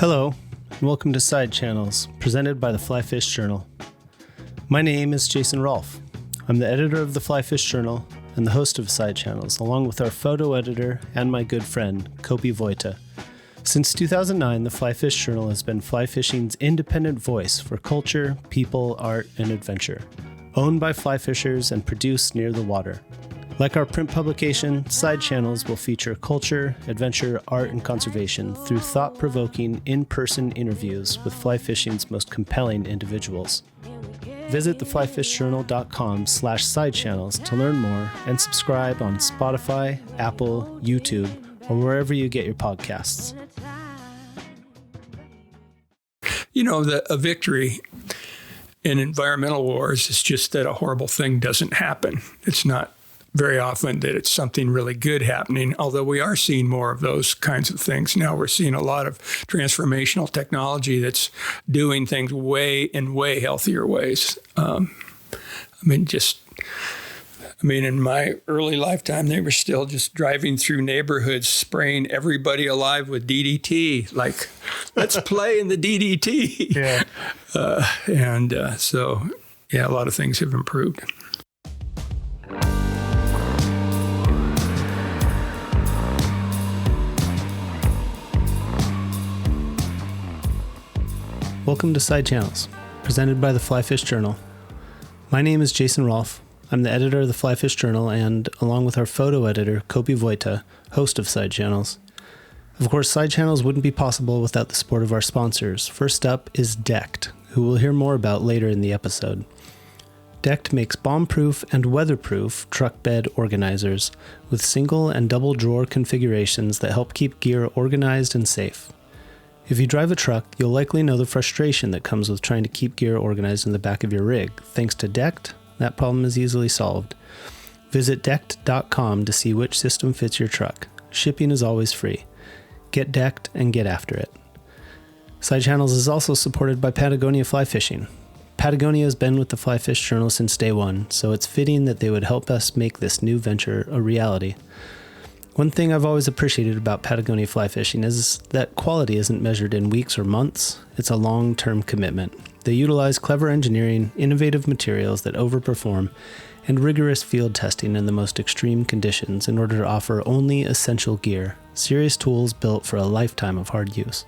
Hello, and welcome to Sidechannels, presented by the Flyfish Journal. My name is Jason Rolfe. I'm the editor of the Flyfish Journal and the host of Sidechannels, along with our photo editor and my good friend, Copi Voita. Since 2009, the Flyfish Journal has been fly fishing's independent voice for culture, people, art, and adventure. Owned by fly fishers and produced near the water. Like our print publication, Sidechannels will feature culture, adventure, art, and conservation through thought-provoking, in-person interviews with fly fishing's most compelling individuals. Visit theflyfishjournal.com/sidechannels to learn more and subscribe on Spotify, Apple, YouTube, or wherever you get your podcasts. You know, a victory in environmental wars is just that a horrible thing doesn't happen. It's not very often that it's something really good happening, although we are seeing more of those kinds of things. Now we're seeing a lot of transformational technology that's doing things in way healthier ways. In my early lifetime, they were still just driving through neighborhoods, spraying everybody alive with DDT. Like, let's play in the DDT. Yeah. So, a lot of things have improved. Welcome to Sidechannels, presented by the Flyfish Journal. My name is Jason Rolfe. I'm the editor of the Flyfish Journal and, along with our photo editor, Copi Voita, host of Sidechannels. Of course, Sidechannels wouldn't be possible without the support of our sponsors. First up is Decked, who we'll hear more about later in the episode. Decked makes bomb-proof and weatherproof truck bed organizers with single and double drawer configurations that help keep gear organized and safe. If you drive a truck, you'll likely know the frustration that comes with trying to keep gear organized in the back of your rig. Thanks to Decked, that problem is easily solved. Visit decked.com to see which system fits your truck. Shipping is always free. Get Decked and get after it. Sidechannels is also supported by Patagonia Fly Fishing. Patagonia has been with the Flyfish Journal since day one, so it's fitting that they would help us make this new venture a reality. One thing I've always appreciated about Patagonia fly fishing is that quality isn't measured in weeks or months, it's a long-term commitment. They utilize clever engineering, innovative materials that overperform, and rigorous field testing in the most extreme conditions in order to offer only essential gear, serious tools built for a lifetime of hard use.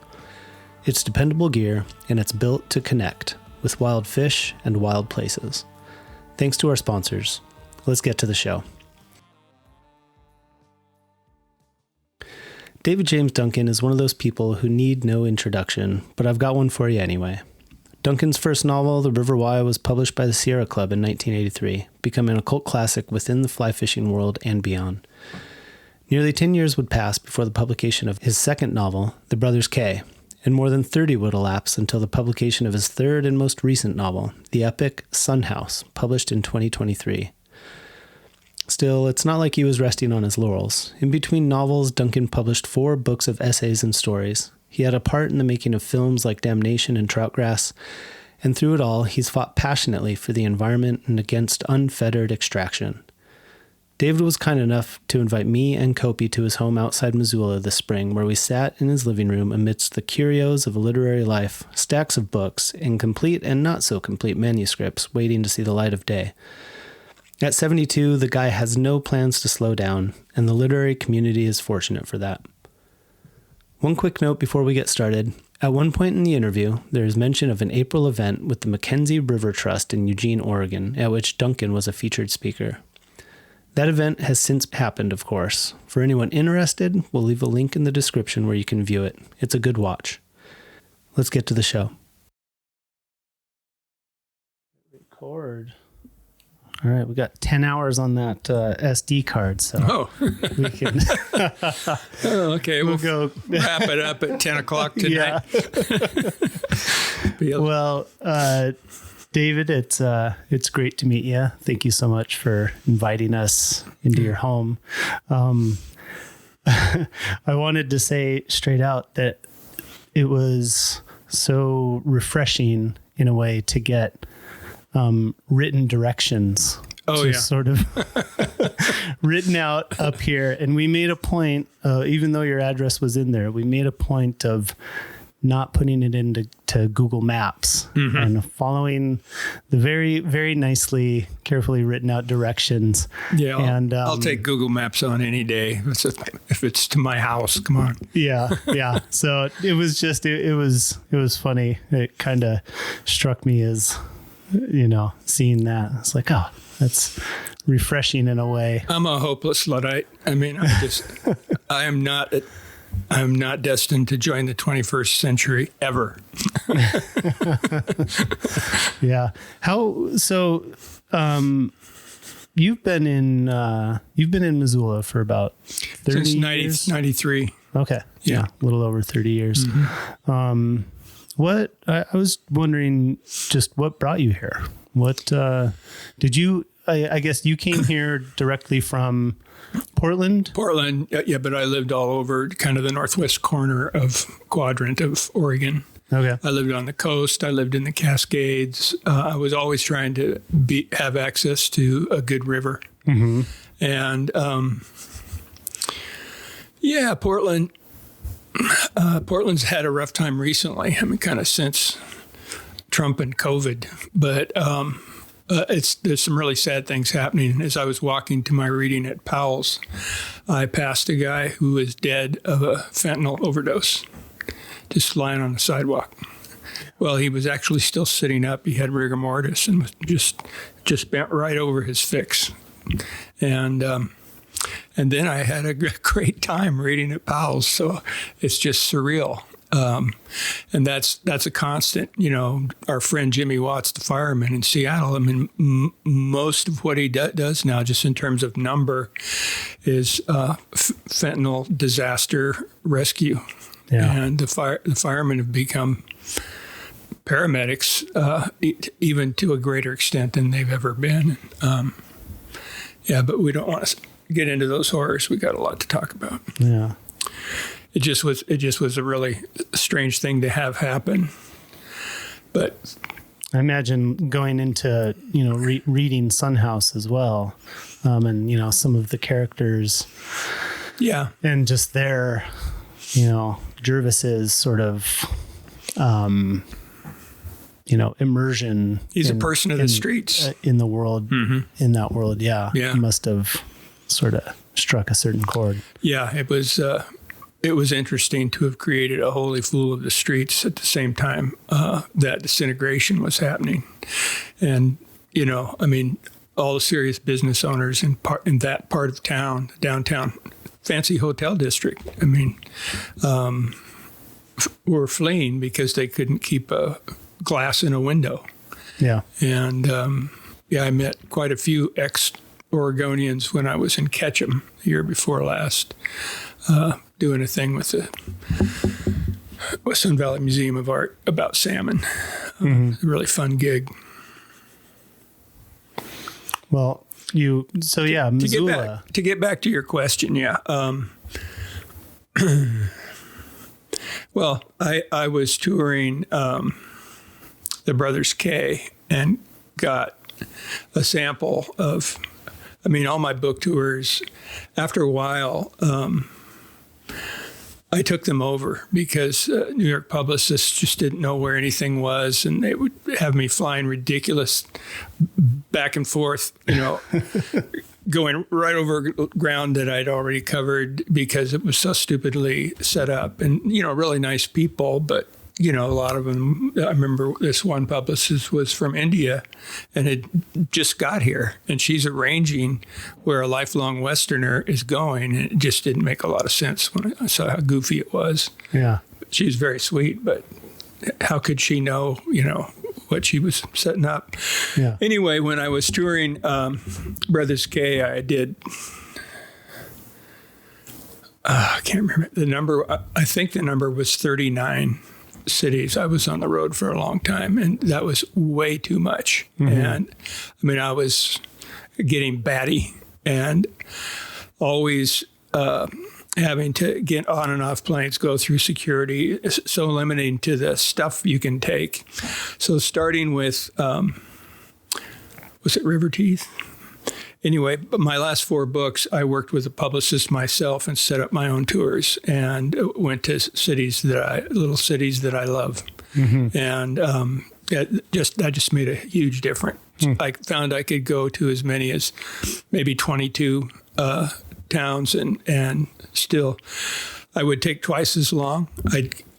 It's dependable gear, and it's built to connect with wild fish and wild places. Thanks to our sponsors. Let's get to the show. David James Duncan is one of those people who need no introduction, but I've got one for you anyway. Duncan's first novel, The River Wye, was published by the Sierra Club in 1983, becoming a cult classic within the fly fishing world and beyond. Nearly 10 years would pass before the publication of his second novel, The Brothers K, and more than 30 would elapse until the publication of his third and most recent novel, the epic Sun House, published in 2023. Still, it's not like he was resting on his laurels. In between novels, Duncan published 4 books of essays and stories. He had a part in the making of films like Damnation and Trout Grass, and through it all, he's fought passionately for the environment and against unfettered extraction. David was kind enough to invite me and Copi to his home outside Missoula this spring, where we sat in his living room amidst the curios of a literary life, stacks of books, and complete and not so complete manuscripts waiting to see the light of day. At 72, the guy has no plans to slow down, and the literary community is fortunate for that. One quick note before we get started. At one point in the interview, there is mention of an April event with the Mackenzie River Trust in Eugene, Oregon, at which Duncan was a featured speaker. That event has since happened, of course. For anyone interested, we'll leave a link in the description where you can view it. It's a good watch. Let's get to the show. Record. All right, we got 10 hours on that SD card, so we can. Okay, we'll go wrap it up at 10 o'clock tonight. Yeah. Well, David, it's great to meet you. Thank you so much for inviting us into your home. I wanted to say straight out that it was so refreshing in a way to get written directions sort of written out up here. And we made a point, even though your address was in there, we made a point of not putting it into Google Maps and following the very, very nicely, carefully written out directions. Yeah, I'll take Google Maps on any day. If it's to my house, come on. Yeah. So it was just, it was funny. It kind of struck me as, seeing that. It's like, oh, that's refreshing in a way. I'm a hopeless Luddite. I mean, I'm not destined to join the 21st century ever. Yeah. You've been in Missoula for about 30 Since years? 93. Okay. Yeah. A little over 30 years. I was wondering just what brought you here? What did you, I guess you came here directly from Portland? Portland, yeah, but I lived all over kind of the northwest quadrant of Oregon. Okay. I lived on the coast. I lived in the Cascades. I was always trying to have access to a good river. Mm-hmm. And Portland's had a rough time recently. I mean, kind of since Trump and COVID, but there's some really sad things happening. As I was walking to my reading at Powell's, I passed a guy who was dead of a fentanyl overdose, just lying on the sidewalk. Well, he was actually still sitting up. He had rigor mortis and was just bent right over his fix. And then I had a great time reading at Powell's. So it's just surreal. And that's a constant, our friend Jimmy Watts, the fireman in Seattle. I mean, most of what he does now, just in terms of number, is fentanyl disaster rescue. Yeah. And the firemen have become paramedics, even to a greater extent than they've ever been. But we don't want to get into those horrors. We got a lot to talk about. Yeah. It just was a really strange thing to have happen. But I imagine going into, reading Son House as well. And, some of the characters. Yeah. And just their, Jervis's sort of, immersion. He's a person of the streets. In the world, in that world. Yeah. Yeah. Must have sort of struck a certain chord. Yeah. It was interesting to have created a holy fool of the streets at the same time that disintegration was happening. And, all the serious business owners in that part of town, the downtown fancy hotel district, were fleeing because they couldn't keep a glass in a window. Yeah. And, I met quite a few ex-Oregonians when I was in Ketchum the year before last, doing a thing with the Sun Valley Museum of Art about salmon. A really fun gig. Well, Missoula. To get back to your question, yeah. Well, I was touring the Brothers K and got a sample of, all my book tours. After a while, I took them over because New York publicists just didn't know where anything was, and they would have me flying ridiculous back and forth, going right over ground that I'd already covered because it was so stupidly set up. And, really nice people, but, a lot of them, I remember this one publicist was from India and had just got here, and she's arranging where a lifelong Westerner is going. And it just didn't make a lot of sense when I saw how goofy it was. Yeah. She's very sweet, but how could she know, what she was setting up? Yeah. Anyway, when I was touring Brothers K, I did, I can't remember the number. I think the number was 39 cities. I was on the road for a long time, and that was way too much. And I was getting batty and always having to get on and off planes, go through security, so limiting to the stuff you can take. So starting with, was it River Teeth? anyway, but my last 4 books, I worked with a publicist myself and set up my own tours and went to little cities that I love. Mm-hmm. And that just made a huge difference. I found I could go to as many as maybe 22 towns, and still I would take twice as long.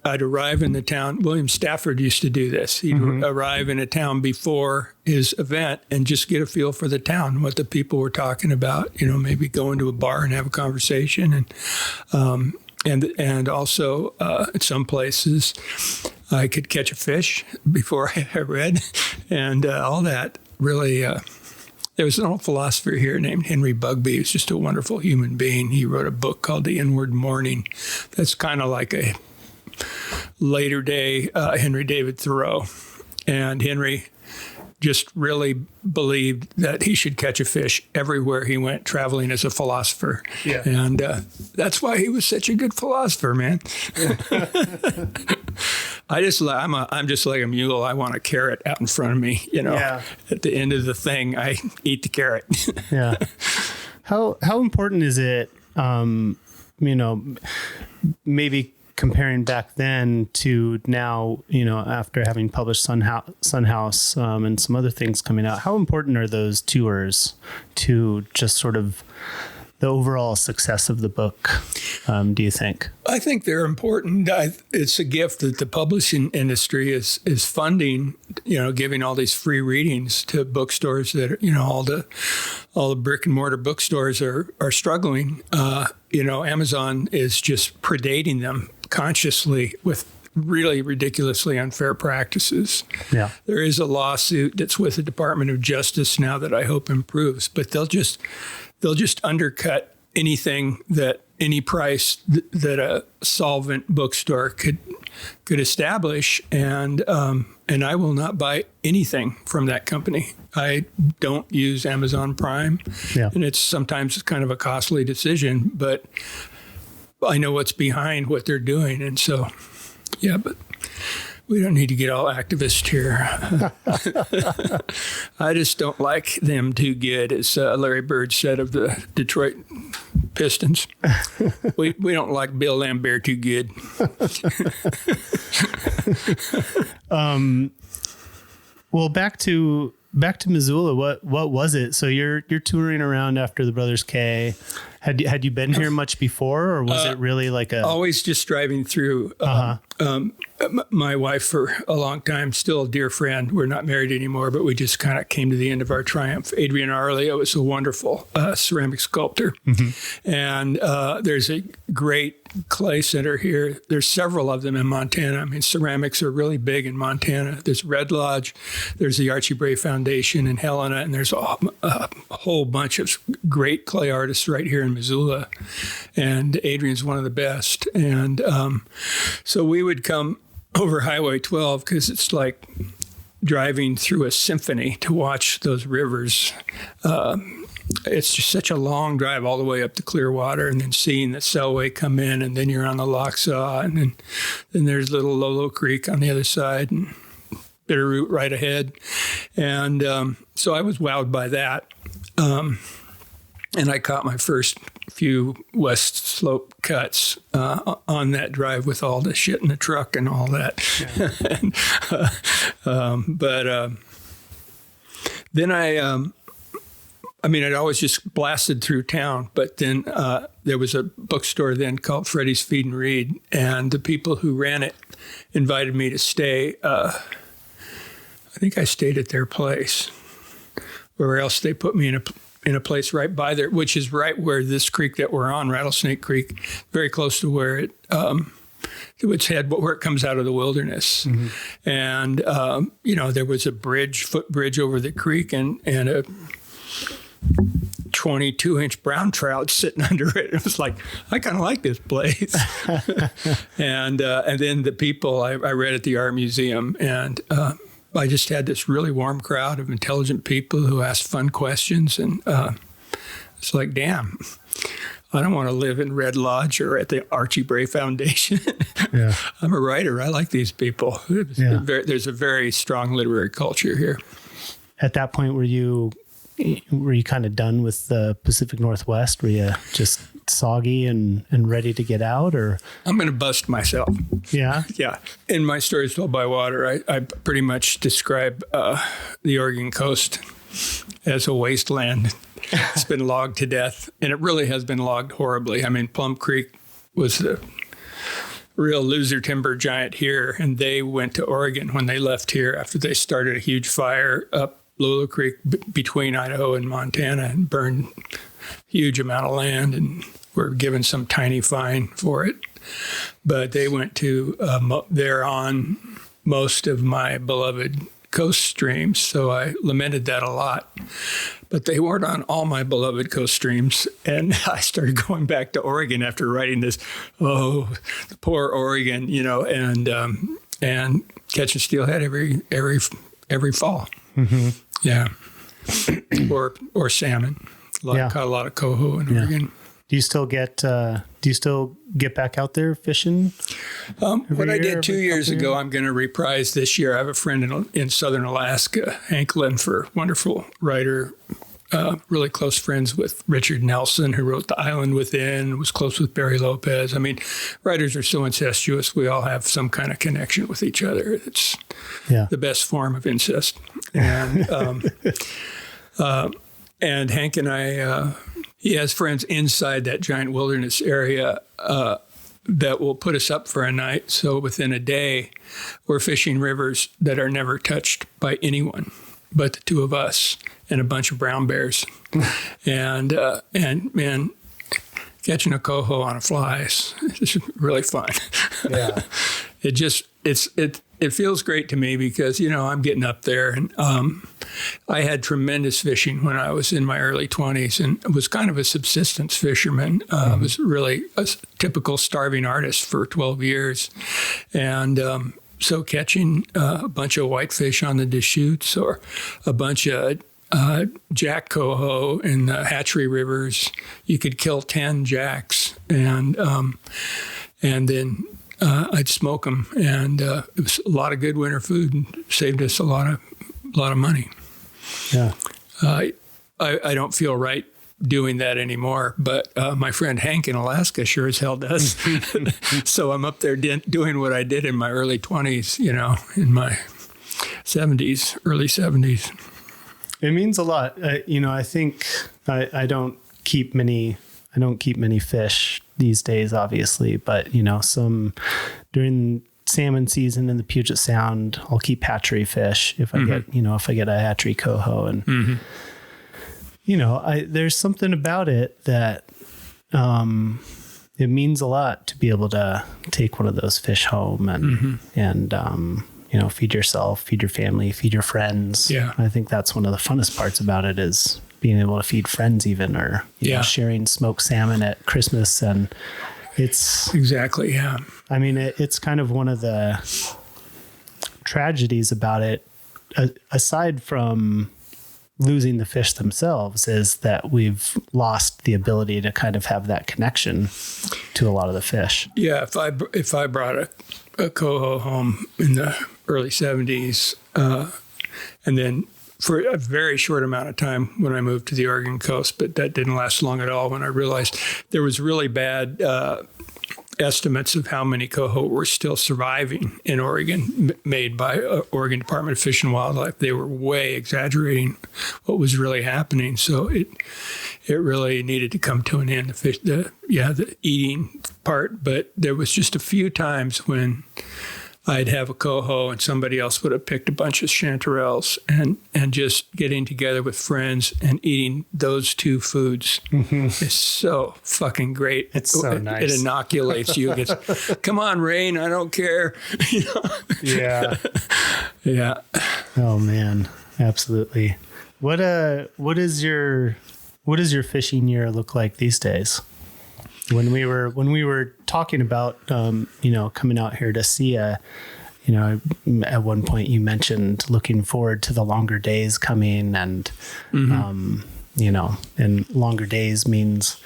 I'd arrive in the town. William Stafford used to do this. He'd arrive in a town before his event and just get a feel for the town, what the people were talking about. Maybe go into a bar and have a conversation, and also in some places I could catch a fish before I read, and all that really. There was an old philosopher here named Henry Bugby. He was just a wonderful human being. He wrote a book called The Inward Morning. That's kind of like a later day Henry David Thoreau. And Henry just really believed that he should catch a fish everywhere he went, traveling as a philosopher. Yeah. And that's why he was such a good philosopher, man. I'm just like a mule. I want a carrot out in front of me, Yeah. At the end of the thing, I eat the carrot. Yeah. How important is it, maybe comparing back then to now, after having published Sun House and some other things coming out, how important are those tours to just sort of the overall success of the book, do you think? I think they're important. It's a gift that the publishing industry is funding, giving all these free readings to bookstores that, all the brick and mortar bookstores are struggling. Amazon is just predating them consciously with really ridiculously unfair practices. Yeah. There is a lawsuit that's with the Department of Justice now that I hope improves, but they'll just undercut anything that any price that a solvent bookstore could establish, and I will not buy anything from that company. I don't use Amazon Prime, and sometimes it's kind of a costly decision, but I know what's behind what they're doing, and so but we don't need to get all activist here. I just don't like them too good, as Larry Bird said of the Detroit Pistons. We don't like Bill Lambert too good. Well, back to Missoula. What was it? So you're touring around after the Brothers K. Had you been here much before, or was it really like always just driving through? My wife for a long time, still a dear friend. We're not married anymore, but we just kind of came to the end of our triumph. Adrian Arleo was a wonderful ceramic sculptor. Mm-hmm. And there's a great clay center here. There's several of them in Montana. I mean, ceramics are really big in Montana. There's Red Lodge, there's the Archie Bray Foundation in Helena, and there's a whole bunch of great clay artists right here in Missoula. And Adrian's one of the best. And so we would come over Highway 12 because it's like driving through a symphony to watch those rivers. It's just such a long drive all the way up to Clearwater, and then seeing the Selway come in, and then you're on the Locksaw, and then there's little Lolo Creek on the other side, and Bitterroot right ahead. And so I was wowed by that. And I caught my first few West Slope cuts on that drive with all the shit in the truck and all that. Yeah. But then I'd always just blasted through town, but then there was a bookstore then called Freddie's Feed and Read, and the people who ran it invited me to stay. I think I stayed at their place, or else they put me in a place right by there, which is right where this creek that we're on, Rattlesnake Creek, very close to where it where it comes out of the wilderness. Mm-hmm. And there was a footbridge over the creek, and a 22-inch brown trout sitting under it. It was like, I kind of like this place. And then the people I read at the art museum, and I just had this really warm crowd of intelligent people who asked fun questions. And it's like, damn, I don't want to live in Red Lodge or at the Archie Bray Foundation. Yeah. I'm a writer. I like these people. Yeah. There's a very strong literary culture here. At that point, were you were you kind of done with the Pacific Northwest? Were you just soggy and ready to get out, or? I'm going to bust myself. Yeah. Yeah. In my stories told by water, I pretty much describe the Oregon coast as a wasteland. It's been logged to death, and it really has been logged horribly. I mean, Plum Creek was the real loser timber giant here, and they went to Oregon when they left here after they started a huge fire up Lula Creek between Idaho and Montana and burned a huge amount of land, and were given some tiny fine for it. But they went to, they're on most of my beloved coast streams, so I lamented that a lot. But they weren't on all my beloved coast streams, and I started going back to Oregon after writing this, the poor Oregon, and catching steelhead every fall. Mm-hmm. Yeah. or salmon. Caught a lot of coho in Oregon. Do you still get back out there fishing? What I did 2 years ago, I'm going to reprise this year. I have a friend in southern Alaska, Hank Linfer, wonderful writer, really close friends with Richard Nelson, who wrote The Island Within, was close with Barry Lopez. I mean, writers are so incestuous. We all have some kind of connection with each other. It's the best form of incest. And and Hank and I, he has friends inside that giant wilderness area that will put us up for a night. So within a day, we're fishing rivers that are never touched by anyone but the two of us and a bunch of brown bears. and man, catching a coho on a fly is just really fun. Yeah. It feels great to me because, I'm getting up there, and I had tremendous fishing when I was in my early 20s and was kind of a subsistence fisherman. I was really a typical starving artist for 12 years. And so catching a bunch of whitefish on the Deschutes or a bunch of jack coho in the hatchery rivers, you could kill 10 jacks, and then I'd smoke them, and it was a lot of good winter food and saved us a lot of money. Yeah. I don't feel right doing that anymore, but my friend Hank in Alaska sure as hell does. So I'm up there doing what I did in my early 20s, in my 70s, early 70s. It means a lot. I think I don't keep many fish these days, obviously, but some during salmon season in the Puget Sound, I'll keep hatchery fish if I get a hatchery coho, and there's something about it that it means a lot to be able to take one of those fish home and feed yourself, feed your family, feed your friends. Yeah. I think that's one of the funnest parts about it is being able to feed friends even, or sharing smoked salmon at Christmas. And it's exactly. Yeah. I mean, it's kind of one of the tragedies about it, aside from losing the fish themselves, is that we've lost the ability to kind of have that connection to a lot of the fish. Yeah. If I brought a coho home in the early 70s, and then for a very short amount of time when I moved to the Oregon coast, but that didn't last long at all when I realized there was really bad estimates of how many coho were still surviving in Oregon made by Oregon Department of Fish and Wildlife. They were way exaggerating what was really happening. So it really needed to come to an end, the eating part. But there was just a few times when I'd have a coho and somebody else would have picked a bunch of chanterelles, and just getting together with friends and eating those two foods is so fucking great. It's so nice. It inoculates you. It's, come on, Rain, I don't care. Yeah. Yeah. Oh man, absolutely. What does your fishing year look like these days? When we were talking about, coming out here to see at one point you mentioned looking forward to the longer days coming, and, and longer days means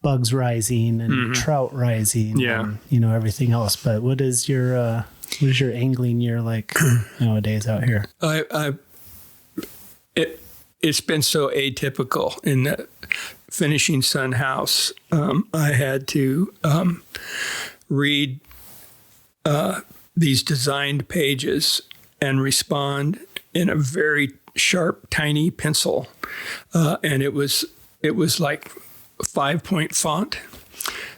bugs rising and trout rising, and, everything else. But what is your angling year like nowadays out here? it's been so atypical in the finishing Sun House. I had to read these designed pages and respond in a very sharp, tiny pencil, and it was like 5-point font.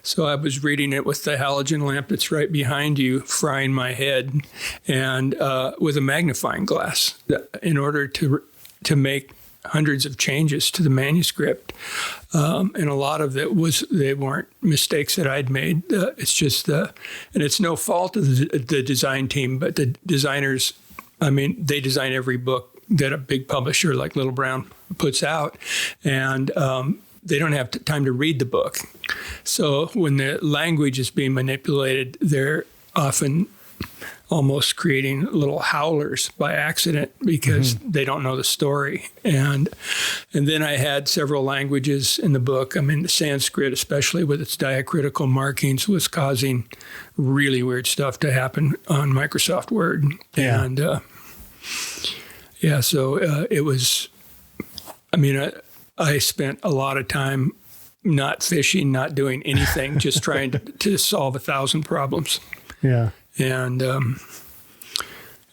So I was reading it with the halogen lamp that's right behind you, frying my head, and with a magnifying glass in order to make hundreds of changes to the manuscript. And a lot of it they weren't mistakes that I'd made. It's just, and it's no fault of the design team, but the designers, I mean, they design every book that a big publisher like Little Brown puts out. And they don't have time to read the book. So when the language is being manipulated, they're often almost creating little howlers by accident because they don't know the story. And then I had several languages in the book. I mean, the Sanskrit, especially with its diacritical markings, was causing really weird stuff to happen on Microsoft Word. Yeah. And so it was, I mean, I spent a lot of time not fishing, not doing anything, just trying to solve 1,000 problems. Yeah. And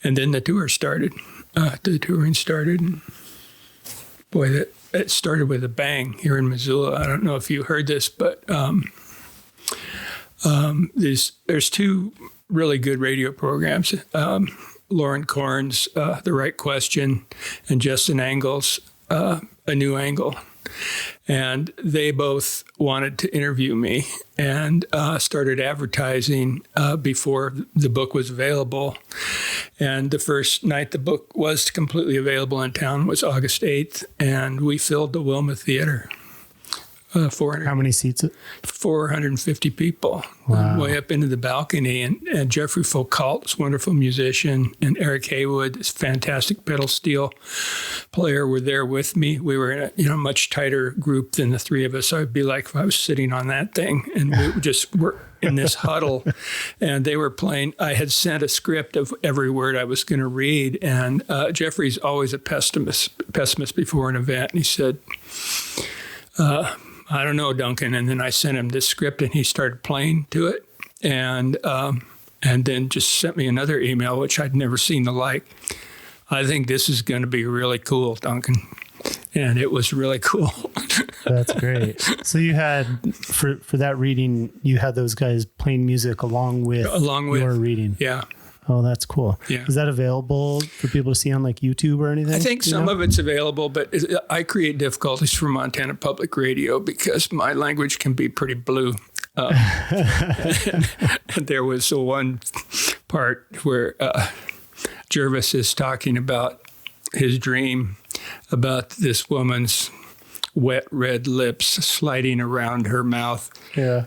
then the tour started. The touring started. Boy, it started with a bang here in Missoula. I don't know if you heard this, but there's two really good radio programs. Lauren Korn's The Right Question and Justin Angle's A New Angle. And they both wanted to interview me and started advertising before the book was available. And the first night the book was completely available in town was August 8th, and we filled the Wilma Theater. 400. How many seats? 450 people. Wow. Way up into the balcony. And Jeffrey Foucault, this wonderful musician, and Eric Haywood, this fantastic pedal steel player, were there with me. We were in a much tighter group than the three of us. So it'd be like if I was sitting on that thing, and we just were in this huddle, and they were playing. I had sent a script of every word I was going to read, and Jeffrey's always a pessimist before an event, and he said, I don't know, Duncan. And then I sent him this script, and he started playing to it, and then just sent me another email, which I'd never seen the like. I think this is going to be really cool, Duncan. And it was really cool. That's great. So you had, for that reading, you had those guys playing music along with your reading. Yeah. Oh, that's cool. Yeah. Is that available for people to see on like YouTube or anything? I think some of it's available, but I create difficulties for Montana Public Radio because my language can be pretty blue. And there was one part where Jervis is talking about his dream about this woman's wet red lips sliding around her mouth,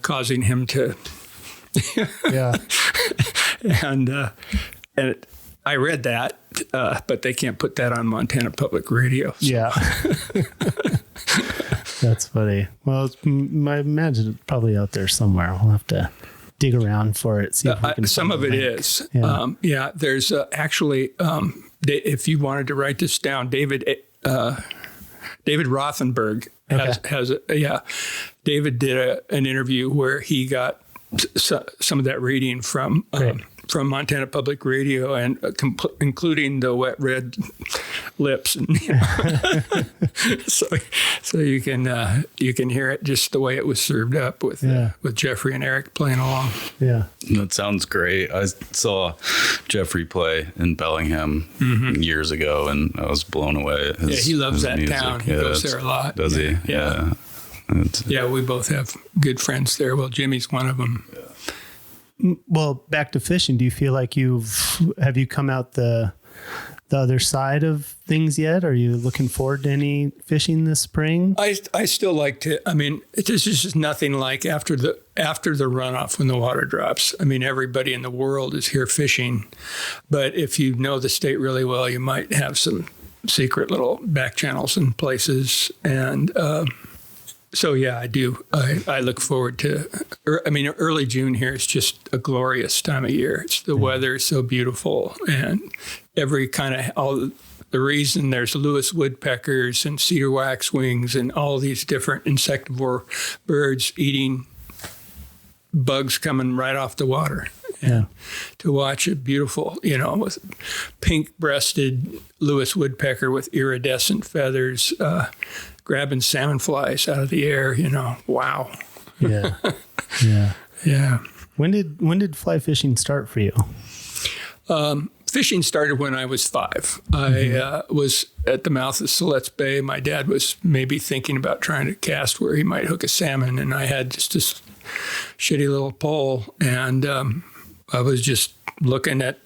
causing him to... Yeah. And I read that, but they can't put that on Montana Public Radio. So. Yeah. That's funny. Well, I imagine it's probably out there somewhere. We'll have to dig around for it. See if we can some of it is. Yeah. There's actually, if you wanted to write this down, David Rothenberg has David did an interview where he got some of that reading from Montana Public Radio, and including the wet red lips. So you can hear it just the way it was served up with Jeffrey and Eric playing along. Yeah, that sounds great. I saw Jeffrey play in Bellingham years ago, and I was blown away at his, he loves that music. town. He goes there a lot. Does he? Yeah. Yeah, we both have good friends there. Well, Jimmy's one of them. Well, back to fishing. Do you feel like have you come out the other side of things yet? Are you looking forward to any fishing this spring? I still like to. I mean, this is just nothing like after the runoff when the water drops. I mean, everybody in the world is here fishing, but if you know the state really well, you might have some secret little back channels and places. And so, yeah, I do. I look forward to, early June here is just a glorious time of year. The weather is so beautiful, and every kind of, all the reason there's Lewis woodpeckers and cedar waxwings and all these different insectivore birds eating bugs coming right off the water. And to watch a beautiful, with pink-breasted Lewis woodpecker with iridescent feathers grabbing salmon flies out of the air, wow. Yeah. Yeah. Yeah. When did fly fishing start for you? Fishing started when I was 5. I was at the mouth of Siletz Bay. My dad was maybe thinking about trying to cast where he might hook a salmon, and I had just this shitty little pole, and I was just looking at,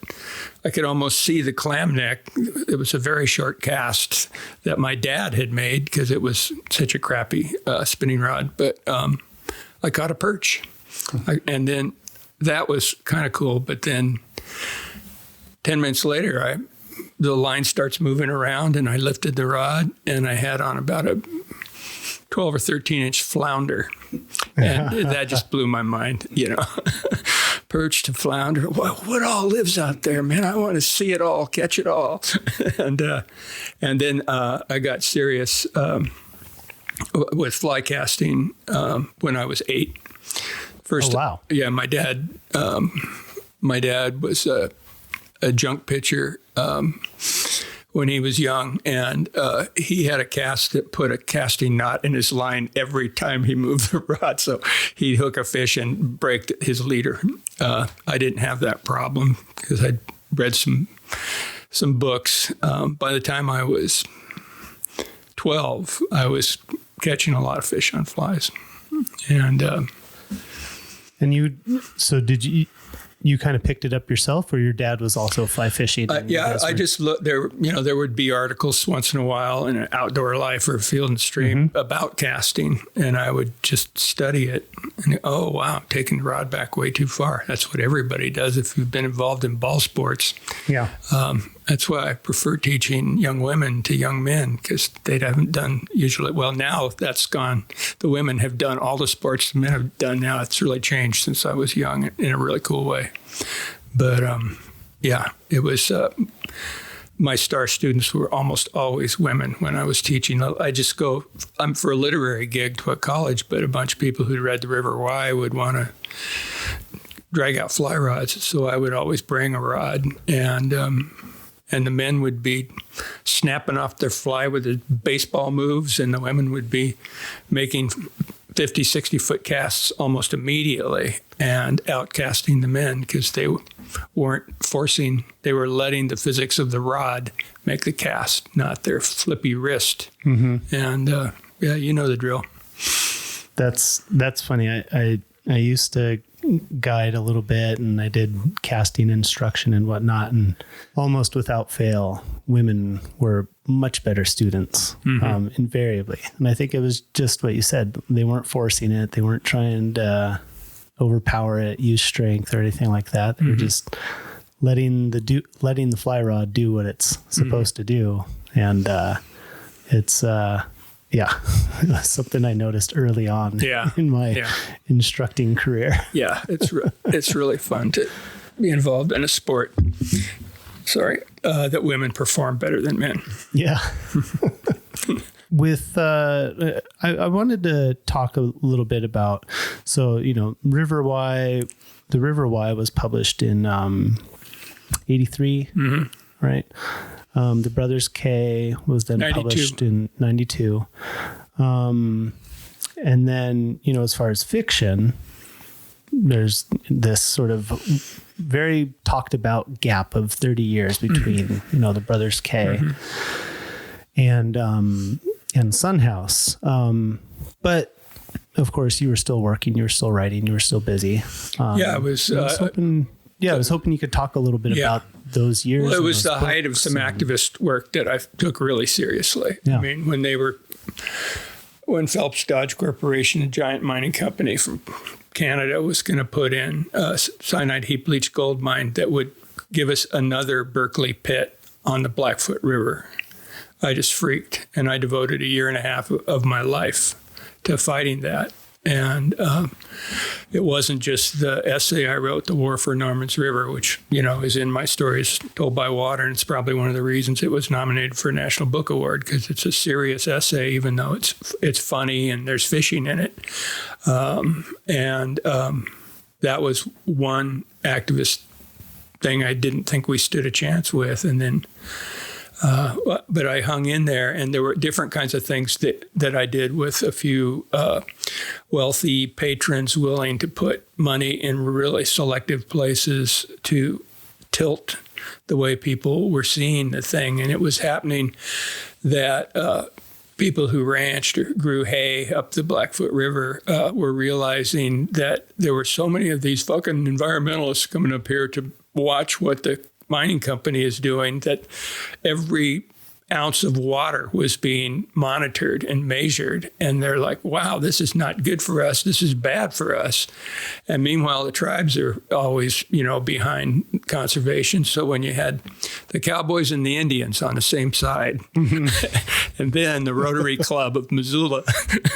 I could almost see the clam neck. It was a very short cast that my dad had made because it was such a crappy spinning rod, but I caught a perch. And then that was kind of cool, but then 10 minutes later, the line starts moving around, and I lifted the rod, and I had on about a 12 or 13-inch flounder. And that just blew my mind, Perch to flounder. What all lives out there, man? I want to see it all, catch it all. And then I got serious with fly casting when I was 8. First, wow. Yeah, my dad was a junk pitcher when he was young, and he had a cast that put a casting knot in his line every time he moved the rod, so he'd hook a fish and break his leader. I didn't have that problem because I'd read some books. By the time I was 12, I was catching a lot of fish on flies, and did you kind of picked it up yourself, or your dad was also fly fishing? I just looked there. There would be articles once in a while in an Outdoor Life or Field and Stream about casting, and I would just study it. And oh wow, I'm taking the rod back way too far. That's what everybody does if you've been involved in ball sports. Yeah, that's why I prefer teaching young women to young men, because they haven't done usually. Well, now that's gone. The women have done all the sports the men have done now. It's really changed since I was young in a really cool way. But it was my star students were almost always women when I was teaching. I'm for a literary gig to a college, but a bunch of people who read The River Wye would want to drag out fly rods. So I would always bring a rod, and the men would be snapping off their fly with the baseball moves, and the women would be making 50, 60-foot casts almost immediately and outcasting the men because they weren't forcing, they were letting the physics of the rod make the cast, not their flippy wrist. Mm-hmm. And you know the drill. That's funny. I used to guide a little bit, and I did casting instruction and whatnot, and almost without fail, women were much better students, invariably. And I think it was just what you said. They weren't forcing it. They weren't trying to overpower it, use strength or anything like that. They were just letting the fly rod do what it's supposed to do. And it's it was something I noticed early on in my instructing career. Yeah, it's really fun to be involved in a sport. That women perform better than men. Yeah. With I wanted to talk a little bit about, River Wye. The River Wye was published in 83, right? The Brothers K was then 92. Published in 92. And then, as far as fiction, there's this sort of very talked about gap of 30 years between, the Brothers K and Sun House. But of course you were still working, you were still writing, you were still busy. I was hoping you could talk a little bit about those years. Well, it was the height of some activist work that I took really seriously. Yeah. I mean, when Phelps Dodge Corporation, a giant mining company from Canada, was going to put in a cyanide heap leach gold mine that would give us another Berkeley pit on the Blackfoot River, I just freaked, and I devoted a year and a half of my life to fighting that. And it wasn't just the essay I wrote, The War for Norman's River, which, is in my stories told by water. And it's probably one of the reasons it was nominated for a National Book Award, because it's a serious essay, even though it's funny and there's fishing in it. That was one activist thing I didn't think we stood a chance with. And then, but I hung in there, and there were different kinds of things that I did with a few wealthy patrons willing to put money in really selective places to tilt the way people were seeing the thing. And it was happening that people who ranched or grew hay up the Blackfoot River were realizing that there were so many of these fucking environmentalists coming up here to watch what the mining company is doing, that every ounce of water was being monitored and measured. And they're like, wow, this is not good for us. This is bad for us. And meanwhile, the tribes are always, behind conservation. So when you had the cowboys and the Indians on the same side, and then the Rotary Club of Missoula,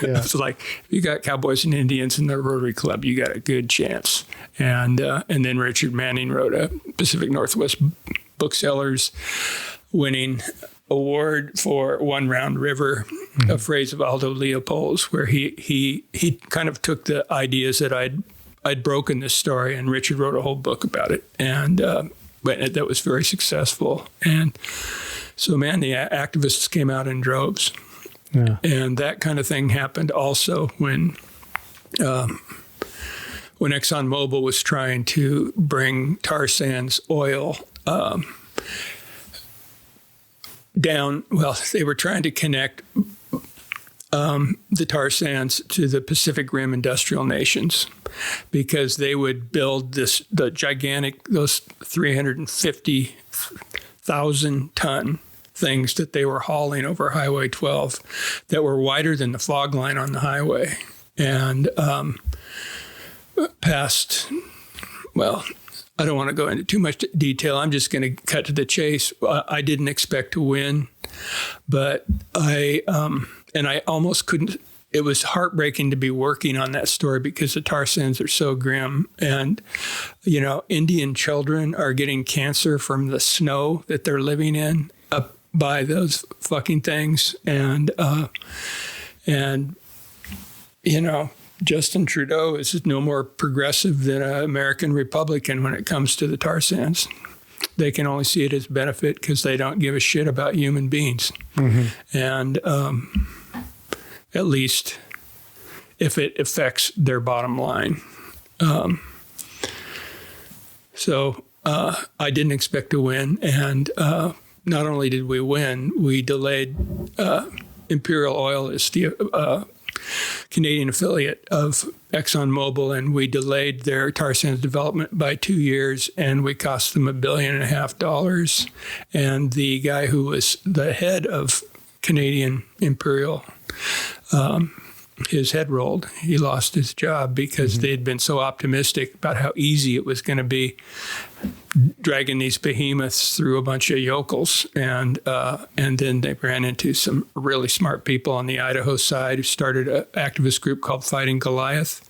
it's like, if you got cowboys and Indians in the Rotary Club, you got a good chance. And then Richard Manning wrote a Pacific Northwest Booksellers winning award for One Round River, a phrase of Aldo Leopold's, where he kind of took the ideas that I'd broken this story, and Richard wrote a whole book about it, and but that was very successful. And so, man, the activists came out in droves, and that kind of thing happened also when ExxonMobil was trying to bring tar sands oil down. Well, they were trying to connect the tar sands to the Pacific Rim industrial nations, because they would build those 350,000 ton things that they were hauling over Highway 12 that were wider than the fog line on the highway, and past, well, I don't want to go into too much detail. I'm just going to cut to the chase. I didn't expect to win, but I almost couldn't. It was heartbreaking to be working on that story because the tar sands are so grim. And, Indian children are getting cancer from the snow that they're living in up by those fucking things. And Justin Trudeau is no more progressive than an American Republican when it comes to the tar sands. They can only see it as benefit because they don't give a shit about human beings. And at least if it affects their bottom line. So I didn't expect to win. And not only did we win, we delayed Imperial Oil is the Canadian affiliate of ExxonMobil, and we delayed their tar sands development by 2 years, and we cost them $1.5 billion. And the guy who was the head of Canadian Imperial, his head rolled. He lost his job because they'd been so optimistic about how easy it was going to be dragging these behemoths through a bunch of yokels. And then they ran into some really smart people on the Idaho side who started an activist group called Fighting Goliath.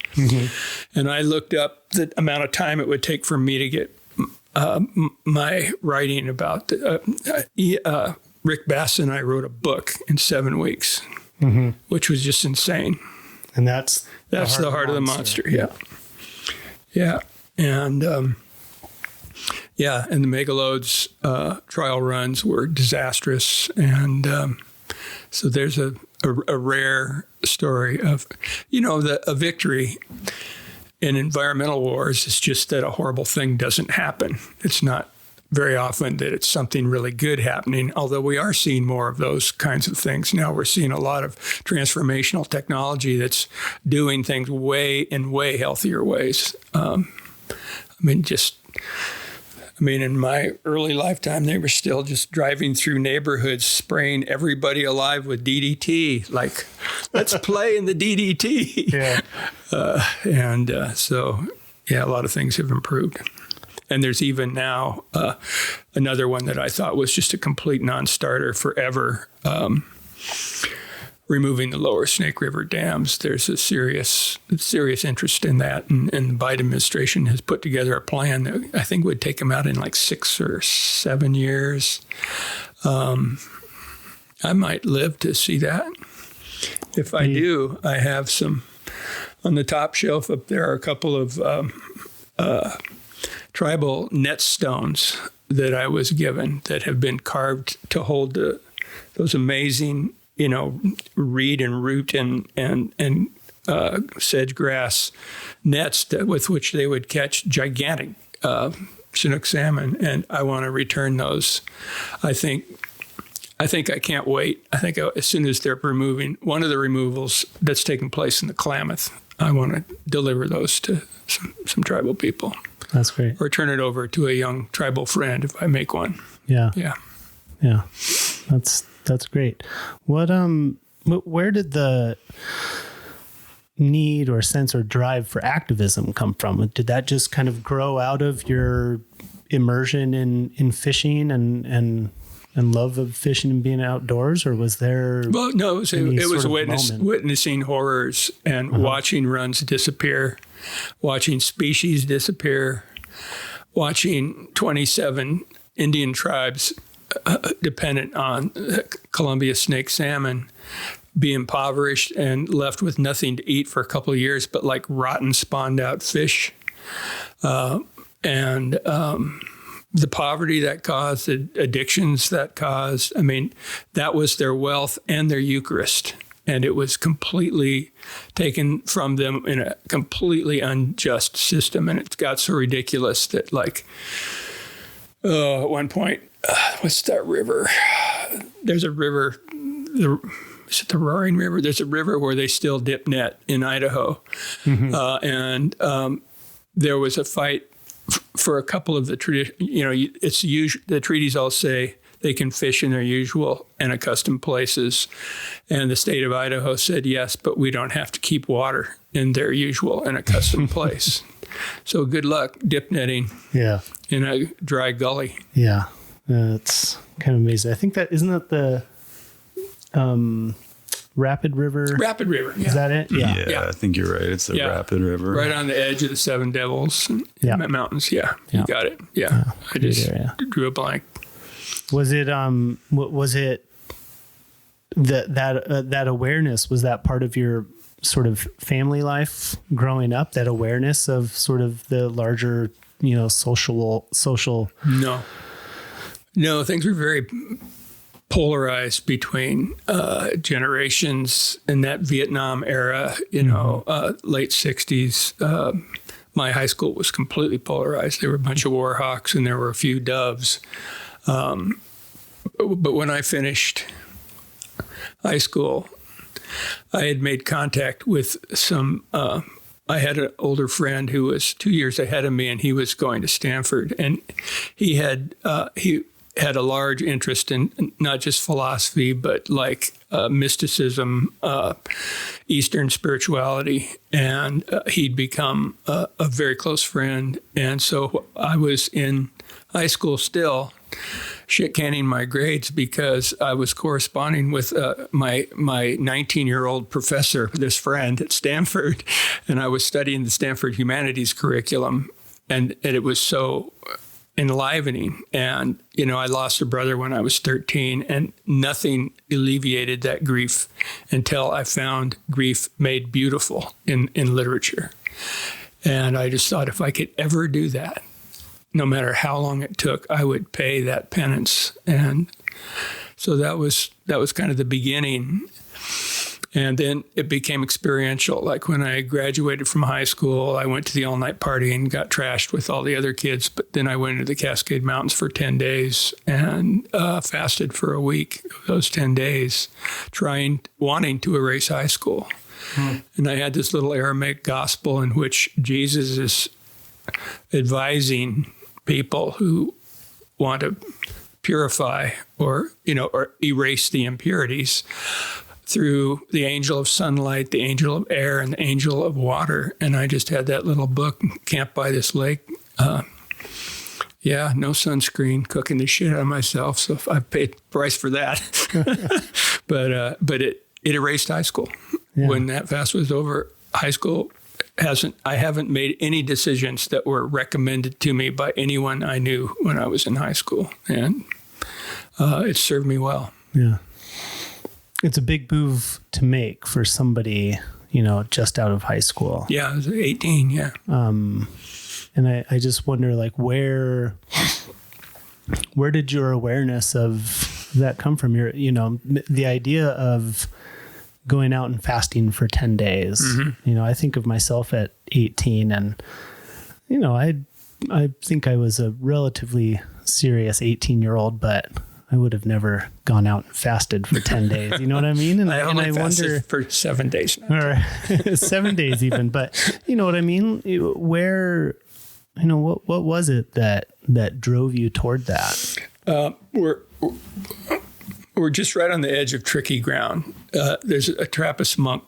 And I looked up the amount of time it would take for me to get my writing about Rick Bass and I wrote a book in 7 weeks, which was just insane. And that's the heart of the monster. Yeah. And and the Megalodes trial runs were disastrous. And so there's a rare story of, a victory in environmental wars is just that a horrible thing doesn't happen. It's not very often that it's something really good happening, although we are seeing more of those kinds of things. Now we're seeing a lot of transformational technology that's doing things in way healthier ways. In my early lifetime, they were still just driving through neighborhoods, spraying everybody alive with DDT. Like, let's play in the DDT. A lot of things have improved. And there's even now another one that I thought was just a complete non-starter forever. removing the lower Snake River dams. There's a serious interest in that. And the Biden administration has put together a plan that I think would take them out in like 6 or 7 years. I might live to see that. If I do, I have some on the top shelf up there are a couple of tribal net stones that I was given that have been carved to hold those amazing, reed and root and sedge grass nets with which they would catch gigantic Chinook salmon. And I want to return those. I think I can't wait. I think as soon as they're removing one of the removals that's taking place in the Klamath, I want to deliver those to some tribal people. That's great. Or turn it over to a young tribal friend if I make one. Yeah. Yeah. Yeah. That's great. Where did the need or sense or drive for activism come from? Did that just kind of grow out of your immersion in fishing and love of fishing and being outdoors, or was there? Well, no, it was witnessing horrors and watching runs disappear, watching species disappear, watching 27 Indian tribes dependent on Columbia snake salmon be impoverished and left with nothing to eat for a couple of years, but like rotten spawned out fish. The poverty that caused, the addictions that caused, that was their wealth and their Eucharist. And it was completely taken from them in a completely unjust system. And it got so ridiculous that at one point, what's that river? There's a river, is it the Roaring River? There's a river where they still dip net in Idaho. Mm-hmm. There was a fight for a couple of the tradition, it's usual. The treaties all say they can fish in their usual and accustomed places, and the state of Idaho said yes, but we don't have to keep water in their usual and accustomed place. So good luck dip netting. Yeah. In a dry gully. Yeah, it's kind of amazing. I think isn't that the Rapid River? Rapid River. Yeah. Is that it? Yeah, I think you're right. It's the Rapid River. Right on the edge of the Seven Devils Mountains. Yeah, you got it. Yeah. I just drew a blank. Was it that awareness, was that part of your sort of family life growing up, that awareness of sort of the larger, social? No, things were very polarized between generations in that Vietnam era, late 60s. My high school was completely polarized. There were a bunch of war hawks and there were a few doves. But when I finished high school, I had made contact with some, I had an older friend who was 2 years ahead of me, and he was going to Stanford, and he had a large interest in not just philosophy, but like mysticism, Eastern spirituality, and he'd become a very close friend. And so I was in high school still shit-canning my grades because I was corresponding with my 19-year-old professor, this friend at Stanford, and I was studying the Stanford humanities curriculum, and it was so enlivening. And, I lost a brother when I was 13, and nothing alleviated that grief until I found grief made beautiful in literature. And I just thought if I could ever do that, no matter how long it took, I would pay that penance. And so that was kind of the beginning. And then it became experiential. Like when I graduated from high school, I went to the all-night party and got trashed with all the other kids. But then I went into the Cascade Mountains for 10 days and fasted for a week of those 10 days, wanting to erase high school. And I had this little Aramaic gospel in which Jesus is advising people who want to purify or erase the impurities through the angel of sunlight, the angel of air, and the angel of water. And I just had that little book, camped by this lake. No sunscreen, cooking the shit out of myself. So I paid the price for that. But it erased high school. Yeah. When that fast was over, high school I haven't made any decisions that were recommended to me by anyone I knew when I was in high school. And it served me well. Yeah. It's a big move to make for somebody, just out of high school. Yeah, I was 18, yeah. And I just wonder, like, where did your awareness of that come from? The idea of going out and fasting for 10 days. Mm-hmm. I think of myself at 18 and, I think I was a relatively serious 18-year-old, but I would have never gone out and fasted for 10 days. You know what I mean? And I only fasted wonder for 7 days. Or 7 days even, but you know what I mean? Where, what was it that drove you toward that? We're just right on the edge of tricky ground. There's a Trappist monk,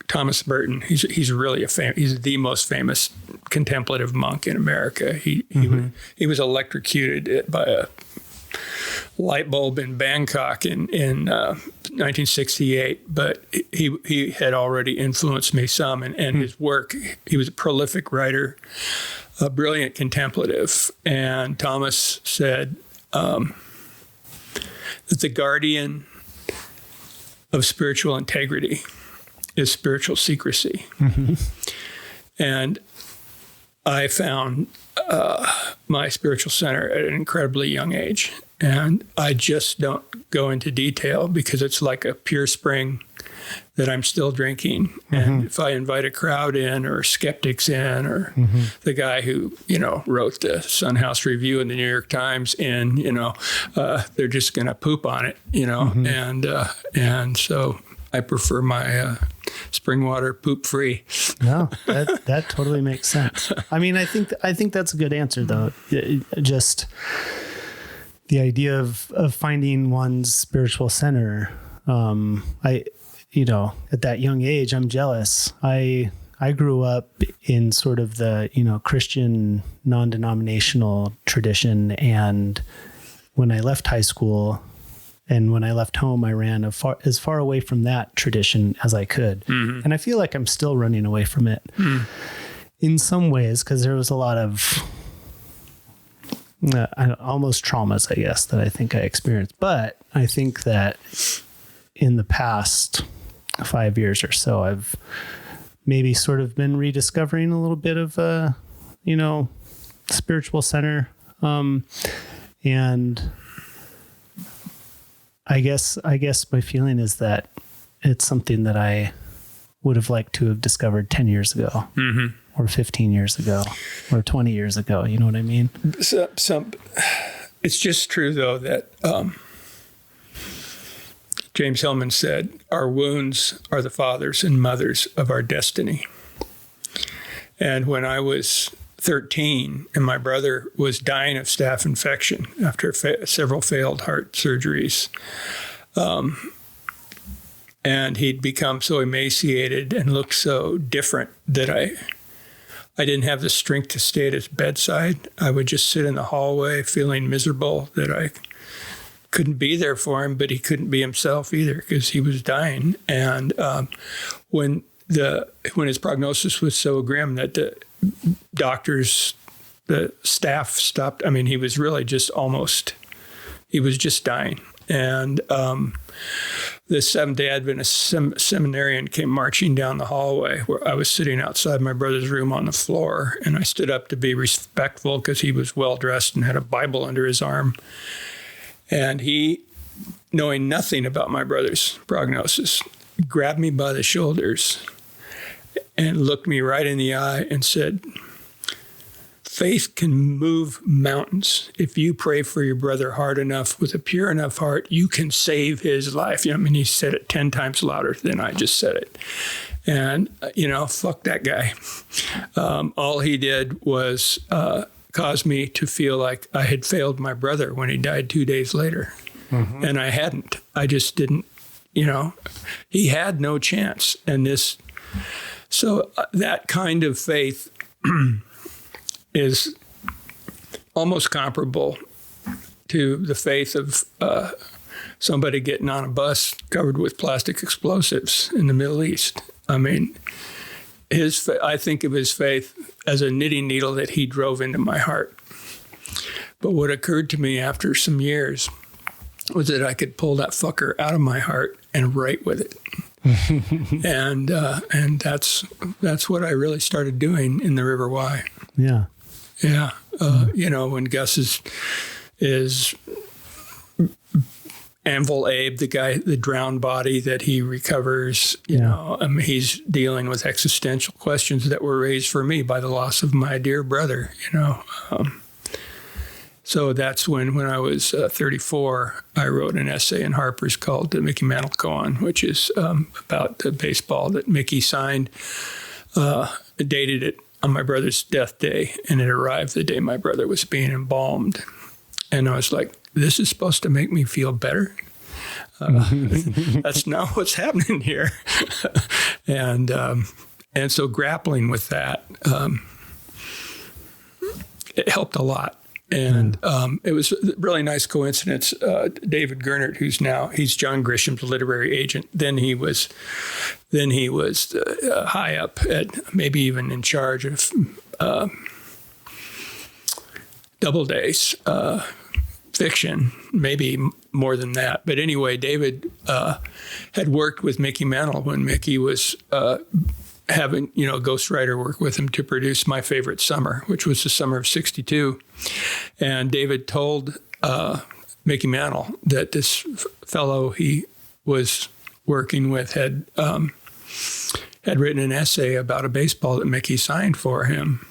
Thomas Burton. He's really he's the most famous contemplative monk in America. He was electrocuted by a light bulb in Bangkok in 1968, but he had already influenced me some, and his work. He was a prolific writer, a brilliant contemplative, and Thomas said that the guardian of spiritual integrity is spiritual secrecy. Mm-hmm. And I found my spiritual center at an incredibly young age. And I just don't go into detail because it's like a pure spring that I'm still drinking. Mm-hmm. And if I invite a crowd in or skeptics in or the guy who, wrote the Sun House Review in the New York Times in, they're just going to poop on it, and so I prefer my spring water poop free. No, that totally makes sense. I mean, I think that's a good answer though. Just the idea of finding one's spiritual center. At that young age, I'm jealous. I grew up in sort of the, Christian non-denominational tradition. And when I left high school and when I left home, I ran as far away from that tradition as I could. Mm-hmm. And I feel like I'm still running away from it in some ways, because there was a lot of almost traumas, I guess, that I think I experienced. But I think that in the past 5 years or so, I've maybe sort of been rediscovering a little bit of spiritual center. And I guess my feeling is that it's something that I would have liked to have discovered 10 years ago or 15 years ago or 20 years ago. You know what I mean? It's just true though that, James Hillman said, our wounds are the fathers and mothers of our destiny. And when I was 13 and my brother was dying of staph infection after several failed heart surgeries, and he'd become so emaciated and looked so different that I didn't have the strength to stay at his bedside. I would just sit in the hallway feeling miserable that I couldn't be there for him, but he couldn't be himself either because he was dying. And when his prognosis was so grim that the doctors, the staff stopped. I mean, he was really he was just dying. And the Seventh-day Adventist seminarian came marching down the hallway where I was sitting outside my brother's room on the floor. And I stood up to be respectful because he was well-dressed and had a Bible under his arm. And he, knowing nothing about my brother's prognosis, grabbed me by the shoulders and looked me right in the eye and said, faith can move mountains. If you pray for your brother hard enough with a pure enough heart, you can save his life. He said it 10 times louder than I just said it. And, fuck that guy. All he did was caused me to feel like I had failed my brother when he died 2 days later. Mm-hmm. And I hadn't. I just didn't, he had no chance. And so that kind of faith is almost comparable to the faith of somebody getting on a bus covered with plastic explosives in the Middle East. I mean, I think of his faith as a knitting needle that he drove into my heart. But what occurred to me after some years was that I could pull that fucker out of my heart and write with it. and that's what I really started doing in the River Wye. Yeah. Yeah. You know, when Gus is Anvil Abe, the drowned body that he recovers, you know, I mean, he's dealing with existential questions that were raised for me by the loss of my dear brother, you know. So that's when I was 34, I wrote an essay in Harper's called The Mickey Mantle Koan, which is about the baseball that Mickey signed, dated it on my brother's death day, and it arrived the day my brother was being embalmed. And I was like, this is supposed to make me feel better? That's not what's happening here. And so grappling with that, it helped a lot. And it was a really nice coincidence. David Gernert, he's John Grisham's literary agent. Then he was high up at maybe even in charge of Doubleday's fiction, maybe more than that. But anyway, David had worked with Mickey Mantle when Mickey was having, you know, a ghostwriter work with him to produce My Favorite Summer, which was the summer of '62. And David told Mickey Mantle that this fellow he was working with had written an essay about a baseball that Mickey signed for him.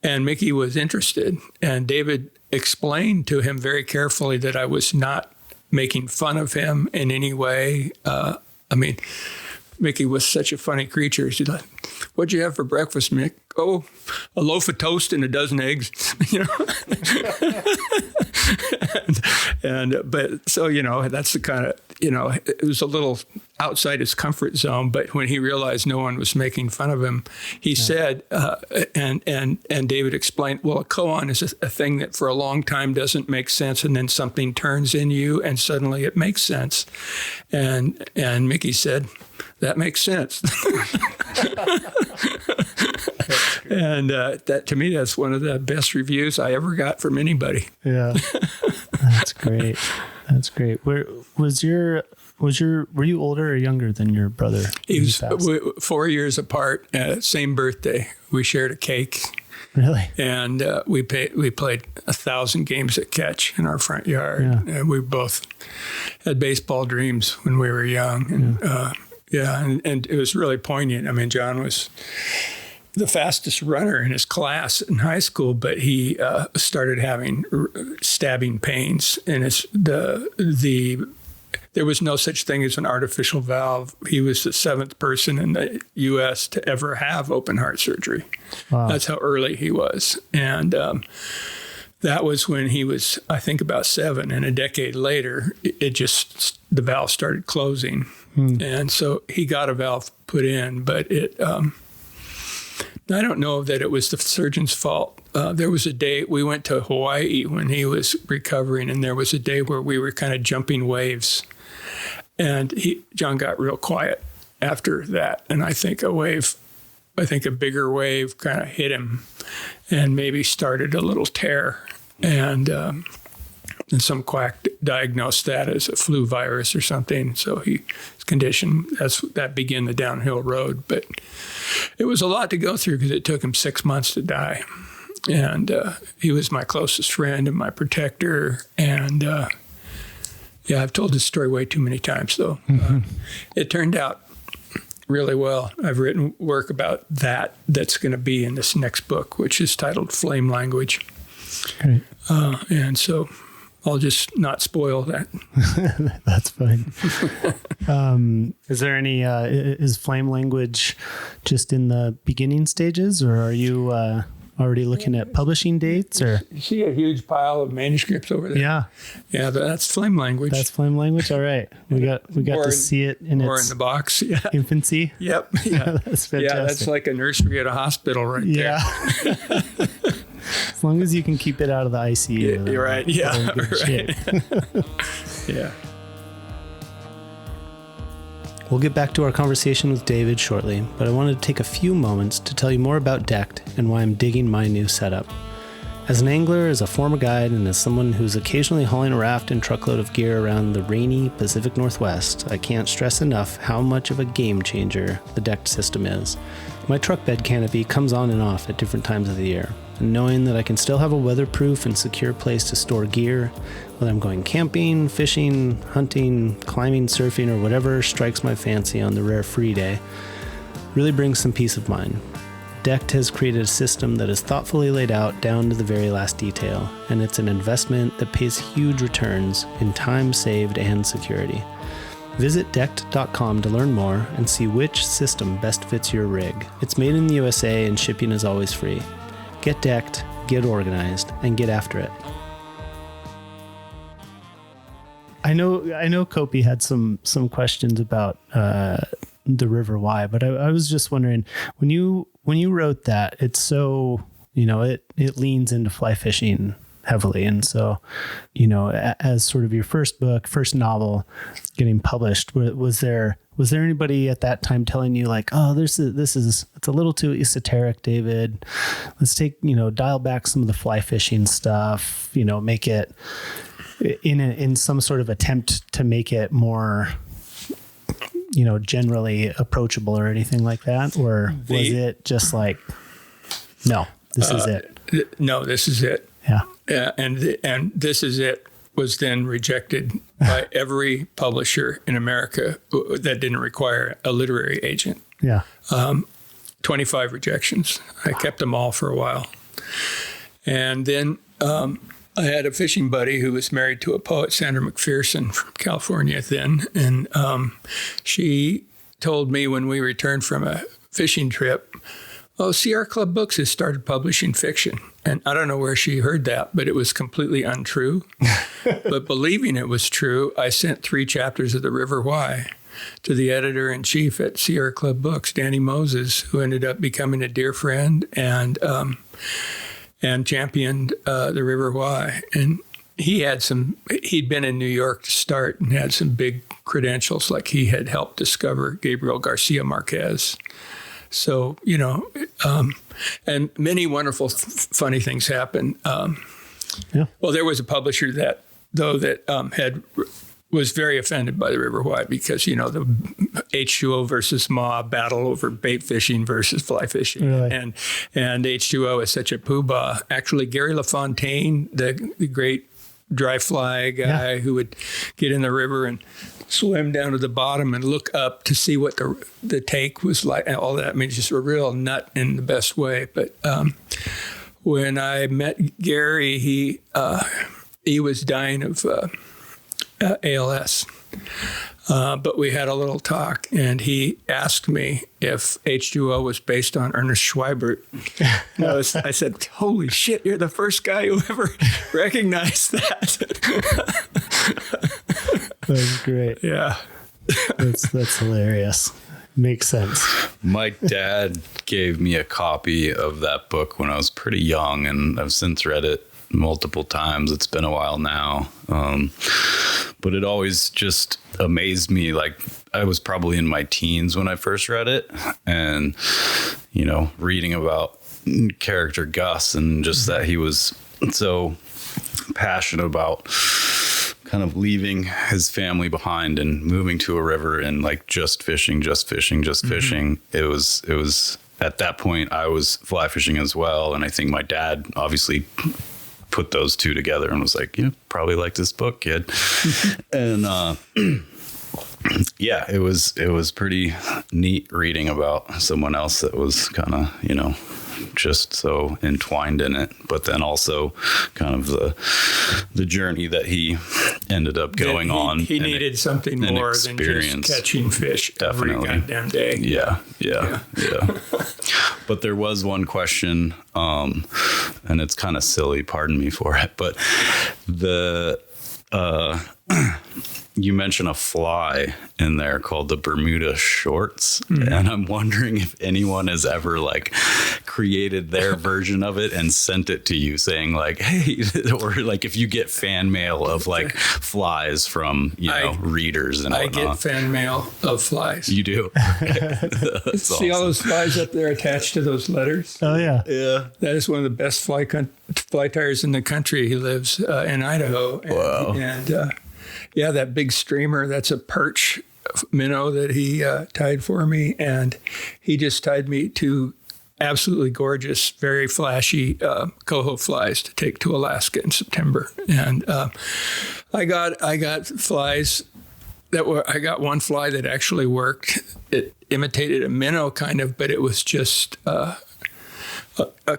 And Mickey was interested. And David explained to him very carefully that I was not making fun of him in any way. I mean, Mickey was such a funny creature. He's like, "What'd you have for breakfast, Mick?" "Oh, a loaf of toast and a dozen eggs." You know, but so, you know, that's the kind of, you know, it was a little outside his comfort zone. But when he realized no one was making fun of him, he said, and David explained, well, a koan is a thing that for a long time doesn't make sense, and then something turns in you, and suddenly it makes sense. And Mickey said, "That makes sense." And that, to me, that's one of the best reviews I ever got from anybody. Yeah, that's great. That's great. Were you older or younger than your brother? He was 4 years apart. Same birthday. We shared a cake. Really? And we played 1,000 games at catch in our front yard. Yeah. We both had baseball dreams when we were young. And and it was really poignant. I mean, John was the fastest runner in his class in high school, but he started having stabbing pains, and there was no such thing as an artificial valve. He was the 7th person in the U.S. to ever have open heart surgery. Wow. That's how early he was. And that was when he was, I think, about 7. And a decade later, the valve started closing. And so he got a valve put in, but I don't know that it was the surgeon's fault. There was a day we went to Hawaii when he was recovering, and there was a day where we were kind of jumping waves. And John got real quiet after that. And I think a bigger wave kind of hit him and maybe started a little tear. And some quack diagnosed that as a flu virus or something. So his condition, that began the downhill road. But it was a lot to go through because it took him 6 months to die. And he was my closest friend and my protector. And I've told this story way too many times, though. It turned out really well. I've written work about that's going to be in this next book, which is titled Flame Language. Great. And so I'll just not spoil that. That's fine. Is there any, is Flame Language just in the beginning stages, or are you already looking at publishing dates? Or you see a huge pile of manuscripts over there? Yeah. Yeah, that's Flame Language. That's Flame Language. All right. We got to see it in the box. Yeah. Infancy. Yep. Yeah. That's fantastic. Yeah, that's like a nursery at a hospital right there. Yeah. As long as you can keep it out of the ICU. You're right. Yeah. Right. Yeah. We'll get back to our conversation with David shortly, but I wanted to take a few moments to tell you more about Decked and why I'm digging my new setup. As an angler, as a former guide, and as someone who's occasionally hauling a raft and truckload of gear around the rainy Pacific Northwest, I can't stress enough how much of a game changer the Decked system is. My truck bed canopy comes on and off at different times of the year, and knowing that I can still have a weatherproof and secure place to store gear, whether I'm going camping, fishing, hunting, climbing, surfing, or whatever strikes my fancy on the rare free day, really brings some peace of mind. Decked has created a system that is thoughtfully laid out down to the very last detail, and it's an investment that pays huge returns in time saved and security. Visit decked.com to learn more and see which system best fits your rig. It's made in the USA and shipping is always free. Get decked, get organized, and get after it. I know Copi had some questions about the River Y, but I was just wondering, when you wrote that, it's so, it leans into fly fishing heavily. And so, as sort of your first novel getting published, was there anybody at that time telling you like, oh, it's a little too esoteric, David, let's dial back some of the fly fishing stuff, make it in some sort of attempt to make it more, generally approachable or anything like that? Or was it just like, no, this is it? No, this is it. Yeah. And this is it was then rejected by every publisher in America that didn't require a literary agent. Yeah. 25 rejections. I kept them all for a while. And then I had a fishing buddy who was married to a poet, Sandra McPherson from California then. And she told me when we returned from a fishing trip, oh, Sierra Club Books has started publishing fiction. And I don't know where she heard that, but it was completely untrue. But believing it was true, I sent 3 chapters of The River Y to the editor-in-chief at Sierra Club Books, Danny Moses, who ended up becoming a dear friend and championed The River Y. And he'd been in New York to start and had some big credentials, like he had helped discover Gabriel Garcia Marquez. So, and many wonderful, funny things happen. Well, there was a publisher that was very offended by The River Y because, the H2O versus Ma battle over bait fishing versus fly fishing. Really? And H2O is such a poobah. Actually, Gary LaFontaine, the great dry fly guy who would get in the river and swim down to the bottom and look up to see what the take was like, and all that. I mean, just a real nut in the best way. But when I met Gary, he was dying of ALS. But we had a little talk, and he asked me if H2O was based on Ernest Schweibert. I said, holy shit, you're the first guy who ever recognized that. That's great. Yeah. That's hilarious. Makes sense. My dad gave me a copy of that book when I was pretty young, and I've since read it multiple times. It's been a while now. But it always just amazed me. Like, I was probably in my teens when I first read it, and, reading about character Gus and just that he was so passionate about kind of leaving his family behind and moving to a river and like just fishing. It was at that point I was fly fishing as well. And I think my dad obviously put those two together and was like, probably like this book, kid. And it was pretty neat reading about someone else that was kind of, just so entwined in it, but then also kind of the journey that he ended up going on. He needed something more than just catching fish every goddamn day. Yeah. But there was one question, and it's kind of silly, pardon me for it, but you mentioned a fly in there called the Bermuda shorts. And I'm wondering if anyone has ever like created their version of it and sent it to you saying like, hey, or like if you get fan mail of like flies from, readers and whatnot. I get fan mail of flies. You do? See awesome. All those flies up there attached to those letters? Oh, yeah. Yeah. That is one of the best fly tyers in the country. He lives in Idaho. And, wow. And that big streamer, that's a perch minnow that he tied for me. And he just tied me to absolutely gorgeous, very flashy coho flies to take to Alaska in September. And I got flies that were, I got one fly that actually worked. It imitated a minnow kind of, but it was just a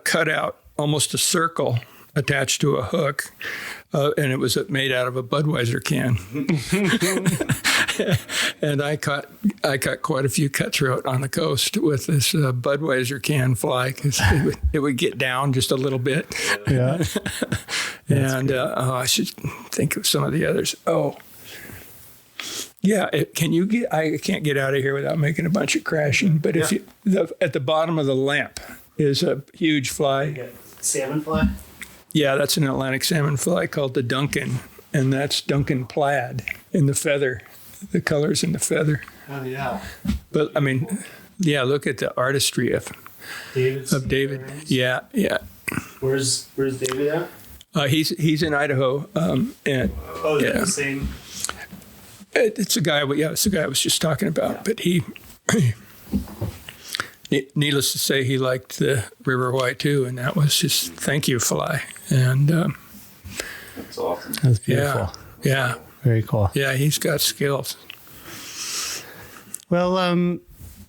cutout, almost a circle attached to a hook. And it was made out of a Budweiser can. And I caught quite a few cutthroat on the coast with this Budweiser can fly because it would get down just a little bit. Yeah. And I should think of some of the others. Oh, yeah. Can you get? I can't get out of here without making a bunch of crashing. But if you at the bottom of the lamp is a huge fly. Salmon fly. Yeah, that's an Atlantic salmon fly called the Duncan, and that's Duncan plaid in the feather, the colors in the feather. Oh, yeah. But, I mean, yeah, look at the artistry of David. Yeah. Where's David at? He's in Idaho. And the same? It's a guy I was just talking about, yeah. But he needless to say, he liked the river white too, and that was his thank you fly. And that's awesome. That's beautiful. Yeah, very cool. Yeah, he's got skills. Well,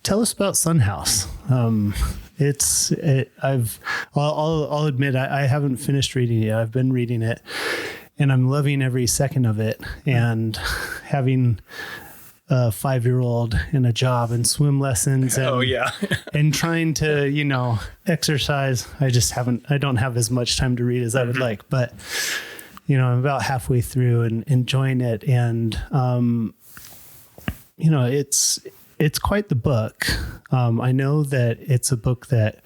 tell us about Sunhouse. I'll admit I haven't finished reading it yet. I've been reading it, and I'm loving every second of it. And having a 5-year-old and a job and swim lessons and, and trying to, exercise. I don't have as much time to read as I would like, but, I'm about halfway through and enjoying it. And, it's quite the book. I know that it's a book that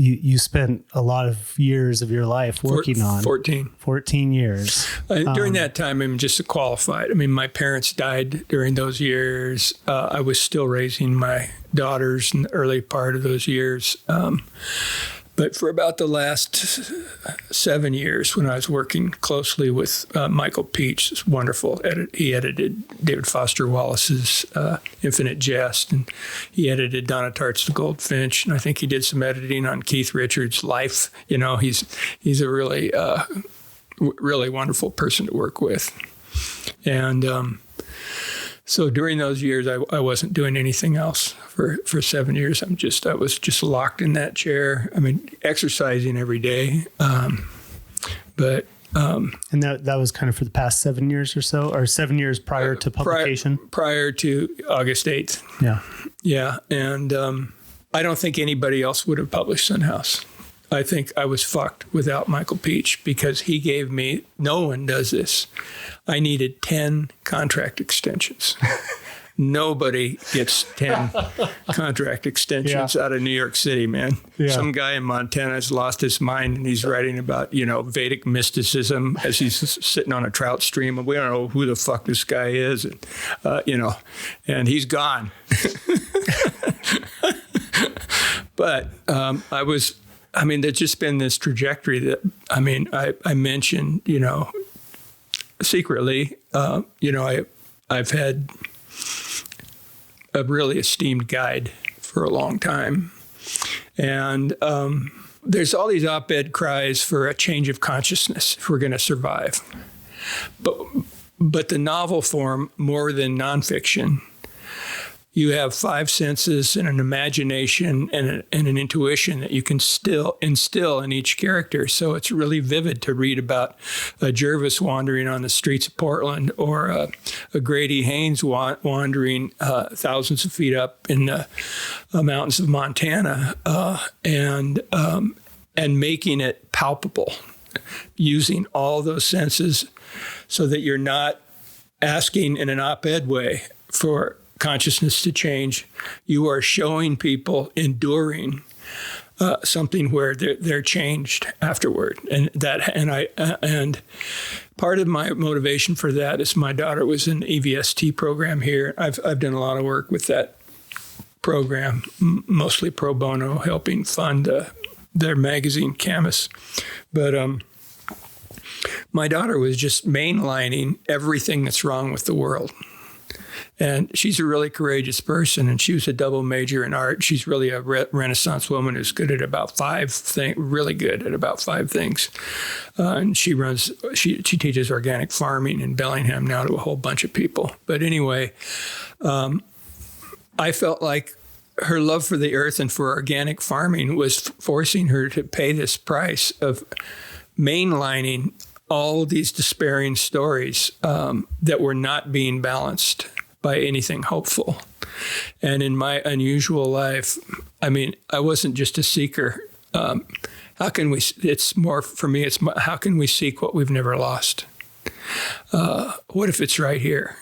you spent a lot of years of your life working on. 14 years. During that time, I'm just qualified. I mean, my parents died during those years. I was still raising my daughters in the early part of those years. But for about the last 7 years, when I was working closely with Michael Peach, this wonderful he edited David Foster Wallace's Infinite Jest, and he edited Donna Tartt's The Goldfinch, and I think he did some editing on Keith Richards' life. He's a really, really wonderful person to work with. And so during those years, I wasn't doing anything else for 7 years. I was just locked in that chair. I mean, exercising every day. And that was kind of for the past 7 years or so, or 7 years prior to publication? Prior to August 8th. Yeah. Yeah. And I don't think anybody else would have published Sunhouse. I think I was fucked without Michael Peach because he gave me, no one does this. I needed 10 contract extensions. Nobody gets 10 contract extensions out of New York City, man. Yeah. Some guy in Montana has lost his mind and he's writing about, Vedic mysticism as he's sitting on a trout stream. And we don't know who the fuck this guy is. And, and he's gone. But there's just been this trajectory that, I mentioned, secretly, I've had a really esteemed guide for a long time. And there's all these op-ed cries for a change of consciousness if we're going to survive. But the novel form, more than nonfiction, you have 5 senses and an imagination and an intuition that you can still instill in each character. So it's really vivid to read about a Jervis wandering on the streets of Portland or a Grady Haynes wandering thousands of feet up in the mountains of Montana and making it palpable, using all those senses so that you're not asking in an op-ed way for consciousness to change, you are showing people enduring something where they're changed afterward. And part of my motivation for that is my daughter was in the EVST program here. I've done a lot of work with that program, mostly pro bono, helping fund their magazine, Camus. But my daughter was just mainlining everything that's wrong with the world. And she's a really courageous person, and she was a double major in art. She's really a Renaissance woman who's good at about five things, really good at about five things. And she teaches organic farming in Bellingham now to a whole bunch of people. But anyway, I felt like her love for the earth and for organic farming was forcing her to pay this price of mainlining all these despairing stories that were not being balanced by anything hopeful. And in my unusual life, I mean, I wasn't just a seeker. How can we seek what we've never lost? What if it's right here?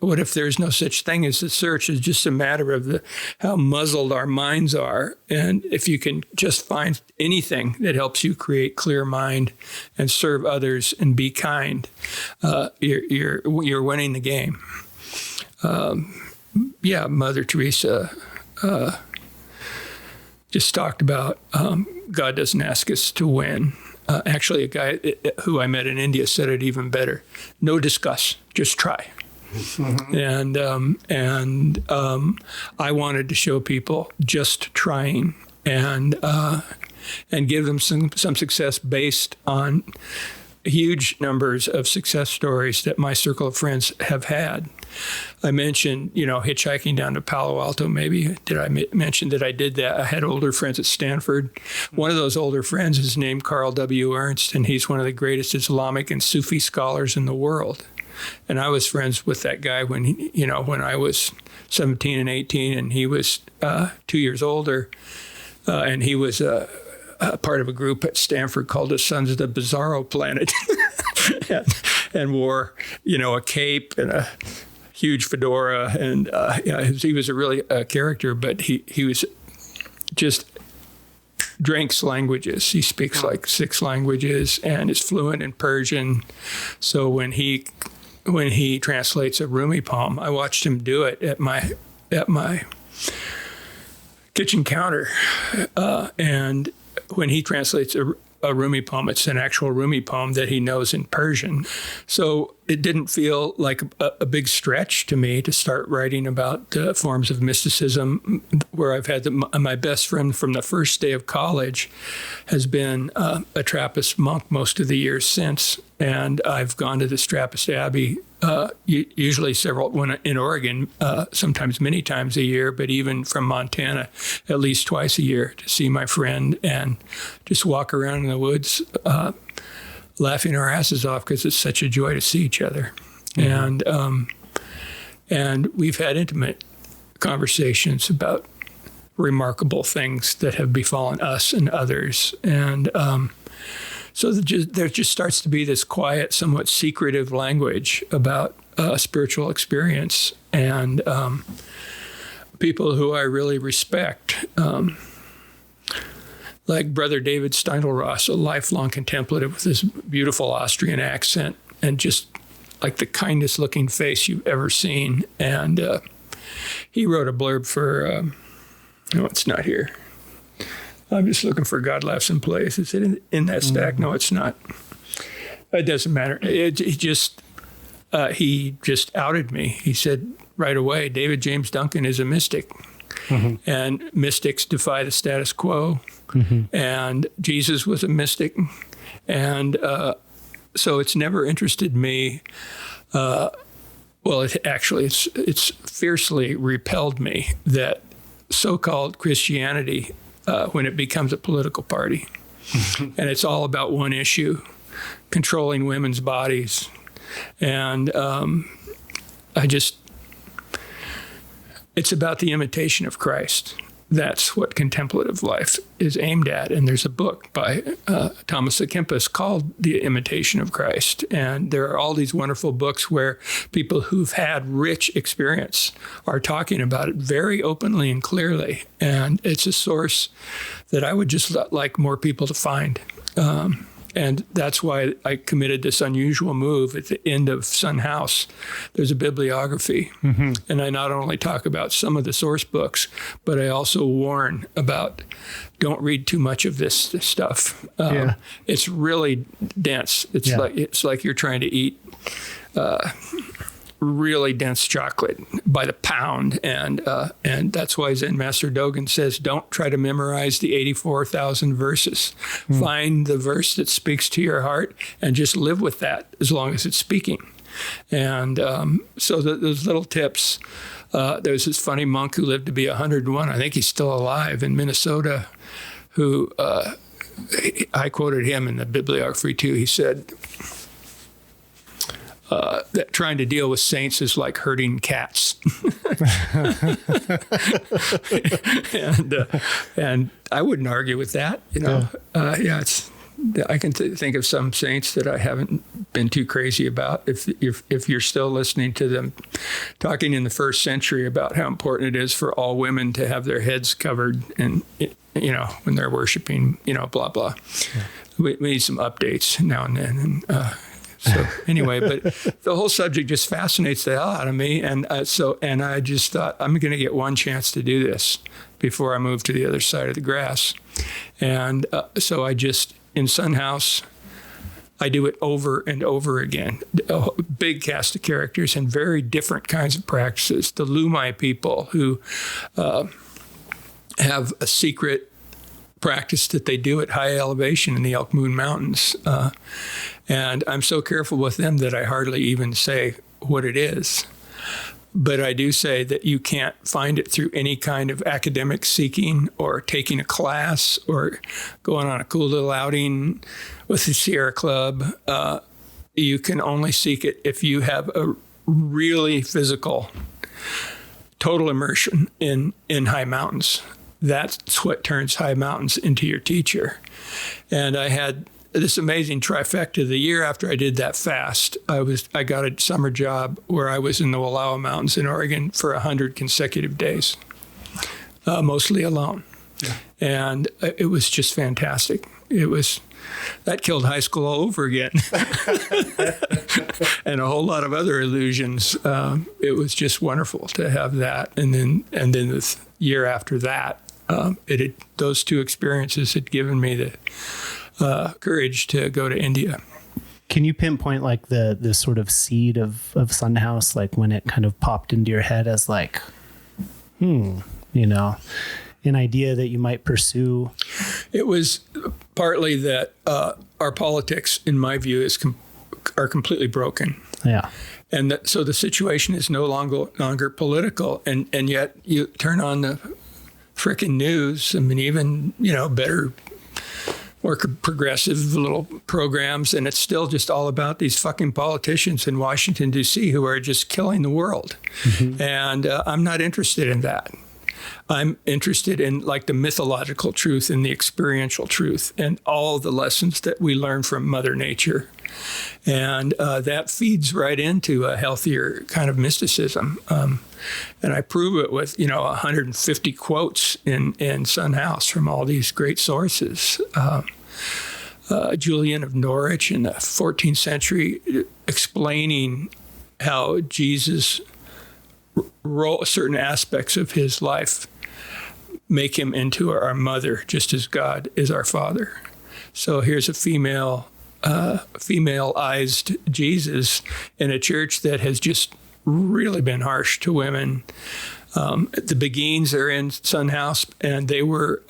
What if there's no such thing as a search? It's just a matter of how muzzled our minds are. And if you can just find anything that helps you create clear mind and serve others and be kind, you're winning the game. Mother Teresa just talked about God doesn't ask us to win. Actually, a guy who I met in India said it even better. No discuss, just try. And I wanted to show people just trying and give them some success based on huge numbers of success stories that my circle of friends have had. I mentioned, hitchhiking down to Palo Alto, maybe. Did I mention that I did that? I had older friends at Stanford. One of those older friends is named Carl W. Ernst, and he's one of the greatest Islamic and Sufi scholars in the world. And I was friends with that guy when I was 17 and 18, and he was 2 years older, and he was part of a group at Stanford called the Sons of the Bizarro Planet, and wore, a cape and a huge fedora, and he was a really character, but he was just drinks languages. He speaks like 6 languages and is fluent in Persian. So when he translates a Rumi poem, I watched him do it at my kitchen counter, and when he translates a Rumi poem, it's an actual Rumi poem that he knows in Persian. So it didn't feel like a big stretch to me to start writing about forms of mysticism, where I've had my best friend from the first day of college has been a Trappist monk most of the years since. And I've gone to this Trappist abbey, usually when in Oregon, sometimes many times a year, but even from Montana, at least twice a year to see my friend and just walk around in the woods, laughing our asses off because it's such a joy to see each other. Mm-hmm. And we've had intimate conversations about remarkable things that have befallen us and others. And so there just starts to be this quiet, somewhat secretive language about spiritual experience. And people who I really respect, like Brother David Steindelross, a lifelong contemplative with this beautiful Austrian accent and just like the kindest looking face you've ever seen. And he wrote a blurb for, no, it's not here. I'm just looking for God Laughs and Plays. Is it in that stack? Mm-hmm. No, it's not. It doesn't matter. He just outed me. He said right away, David James Duncan is a mystic. Mm-hmm. And mystics defy the status quo. Mm-hmm. And Jesus was a mystic. And so it's never interested me. It's fiercely repelled me that so-called Christianity, when it becomes a political party, mm-hmm. and it's all about one issue, controlling women's bodies. And it's about the imitation of Christ. that's what contemplative life is aimed at. And there's a book by Thomas à Kempis called The Imitation of Christ. And there are all these wonderful books where people who've had rich experience are talking about it very openly and clearly. And it's a source that I would just like more people to find. And that's why I committed this unusual move at the end of Sun House. There's a bibliography. Mm-hmm. And I not only talk about some of the source books, but I also warn about don't read too much of this stuff. It's really dense. It's like you're trying to eat really dense chocolate by the pound. And that's why Zen Master Dogen says, don't try to memorize the 84,000 verses. Find the verse that speaks to your heart and just live with that as long as it's speaking. And so those little tips, there's this funny monk who lived to be 101. I think he's still alive in Minnesota, who I quoted him in the bibliography too. He said, that trying to deal with saints is like herding cats. and I wouldn't argue with that. I can think of some saints that I haven't been too crazy about. If you're still listening to them talking in the first century about how important it is for all women to have their heads covered and, when they're worshiping, blah, blah. Yeah. We need some updates now and then. So anyway, but the whole subject just fascinates the hell out of me. And I just thought, I'm going to get one chance to do this before I move to the other side of the grass. And so I just, in Sun House, I do it over and over again. A big cast of characters and very different kinds of practices. The Lumai people who have a secret practice that they do at high elevation in the Elk Moon Mountains. And I'm so careful with them that I hardly even say what it is. But I do say that you can't find it through any kind of academic seeking or taking a class or going on a cool little outing with the Sierra Club. You can only seek it if you have a really physical, total immersion in high mountains. That's what turns high mountains into your teacher. And I had this amazing trifecta. The year after I did that fast, I got a summer job where I was in the Wallowa Mountains in Oregon for 100 consecutive days, mostly alone. Yeah. And it was just fantastic. That killed high school all over again. And a whole lot of other illusions. It was just wonderful to have that. And then the year after that, those two experiences had given me the courage to go to India. Can you pinpoint like the sort of seed of Sun House, like when it kind of popped into your head as like, an idea that you might pursue? It was partly that our politics, in my view, are completely broken. Yeah. And so the situation is no longer political. And yet you turn on the frickin' news. I mean, even, better, more progressive little programs. And it's still just all about these fucking politicians in Washington, D.C. who are just killing the world. Mm-hmm. And I'm not interested in that. I'm interested in like the mythological truth and the experiential truth and all the lessons that we learn from Mother Nature. And that feeds right into a healthier kind of mysticism. And I prove it with, 150 quotes in Sun House from all these great sources. Julian of Norwich in the 14th century explaining how Jesus certain aspects of his life make him into our mother, just as God is our father. So here's a female-ized Jesus in a church that has just really been harsh to women. The Beguines are in Sun House, and they were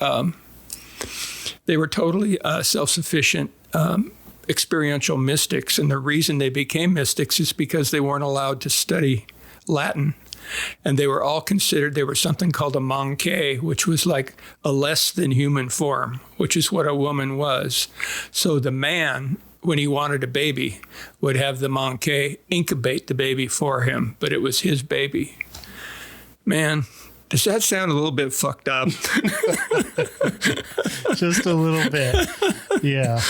totally self-sufficient experiential mystics. And the reason they became mystics is because they weren't allowed to study Latin. And they were all considered, there was something called a manqué, which was like a less than human form, which is what a woman was. So the man, when he wanted a baby, would have the manqué incubate the baby for him, but it was his baby. Man, Does that sound a little bit fucked up? Just a little bit. Yeah.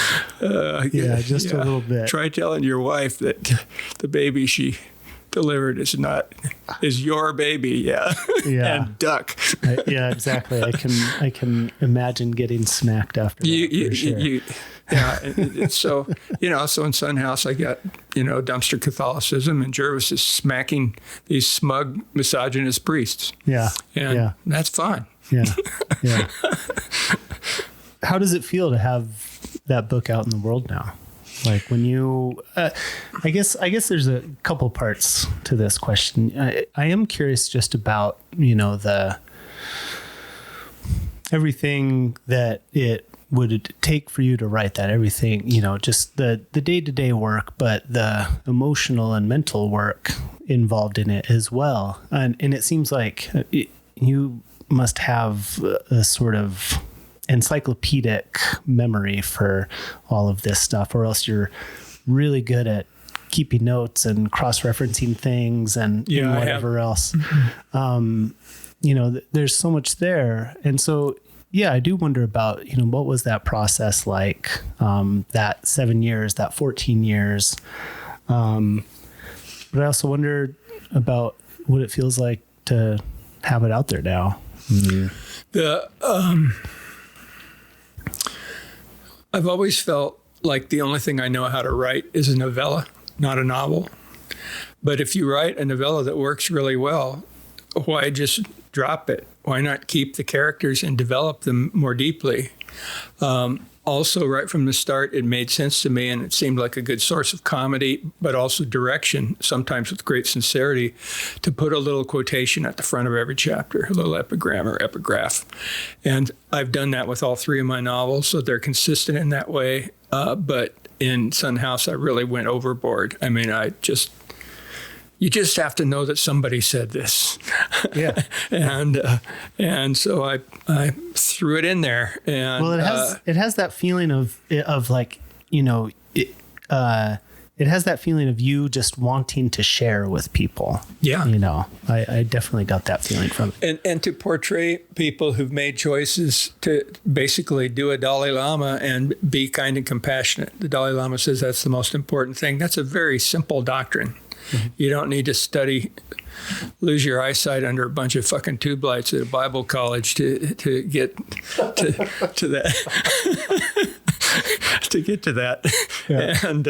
Just a little bit. Try telling your wife that the baby she delivered is your baby. Yeah. And duck. Yeah, exactly. I can imagine getting smacked after that. For sure. So, so in Sun House, I got, dumpster Catholicism, and Jervis is smacking these smug, misogynist priests. Yeah. And that's fine. Yeah. Yeah. How does it feel to have that book out in the world now? Like when you, I guess there's a couple parts to this question. I am curious just about, everything that it would take for you to write that, everything, just the day-to-day work, but the emotional and mental work involved in it as well. And it seems like you must have a sort of encyclopedic memory for all of this stuff, or else you're really good at keeping notes and cross-referencing things and whatever else. There's so much there. And so, I do wonder about, what was that process like, that 7 years, that 14 years. But I also wonder about what it feels like to have it out there now. I've always felt like the only thing I know how to write is a novella, not a novel. But if you write a novella that works really well, why just drop it? Why not keep the characters and develop them more deeply? Also, right from the start, it made sense to me, and it seemed like a good source of comedy, but also direction, sometimes with great sincerity, to put a little quotation at the front of every chapter, a little epigram or epigraph. And I've done that with all three of my novels, so they're consistent in that way. But in Sun House, I really went overboard. I mean, you just have to know that somebody said this. Yeah. and so I threw it in there. And it has that feeling of like, it has that feeling of you just wanting to share with people. Yeah. I definitely got that feeling from it. And to portray people who've made choices to basically do a Dalai Lama and be kind and compassionate. The Dalai Lama says that's the most important thing. That's a very simple doctrine. Mm-hmm. You don't need to lose your eyesight under a bunch of fucking tube lights at a Bible college to get to that. To get to that. Yeah. And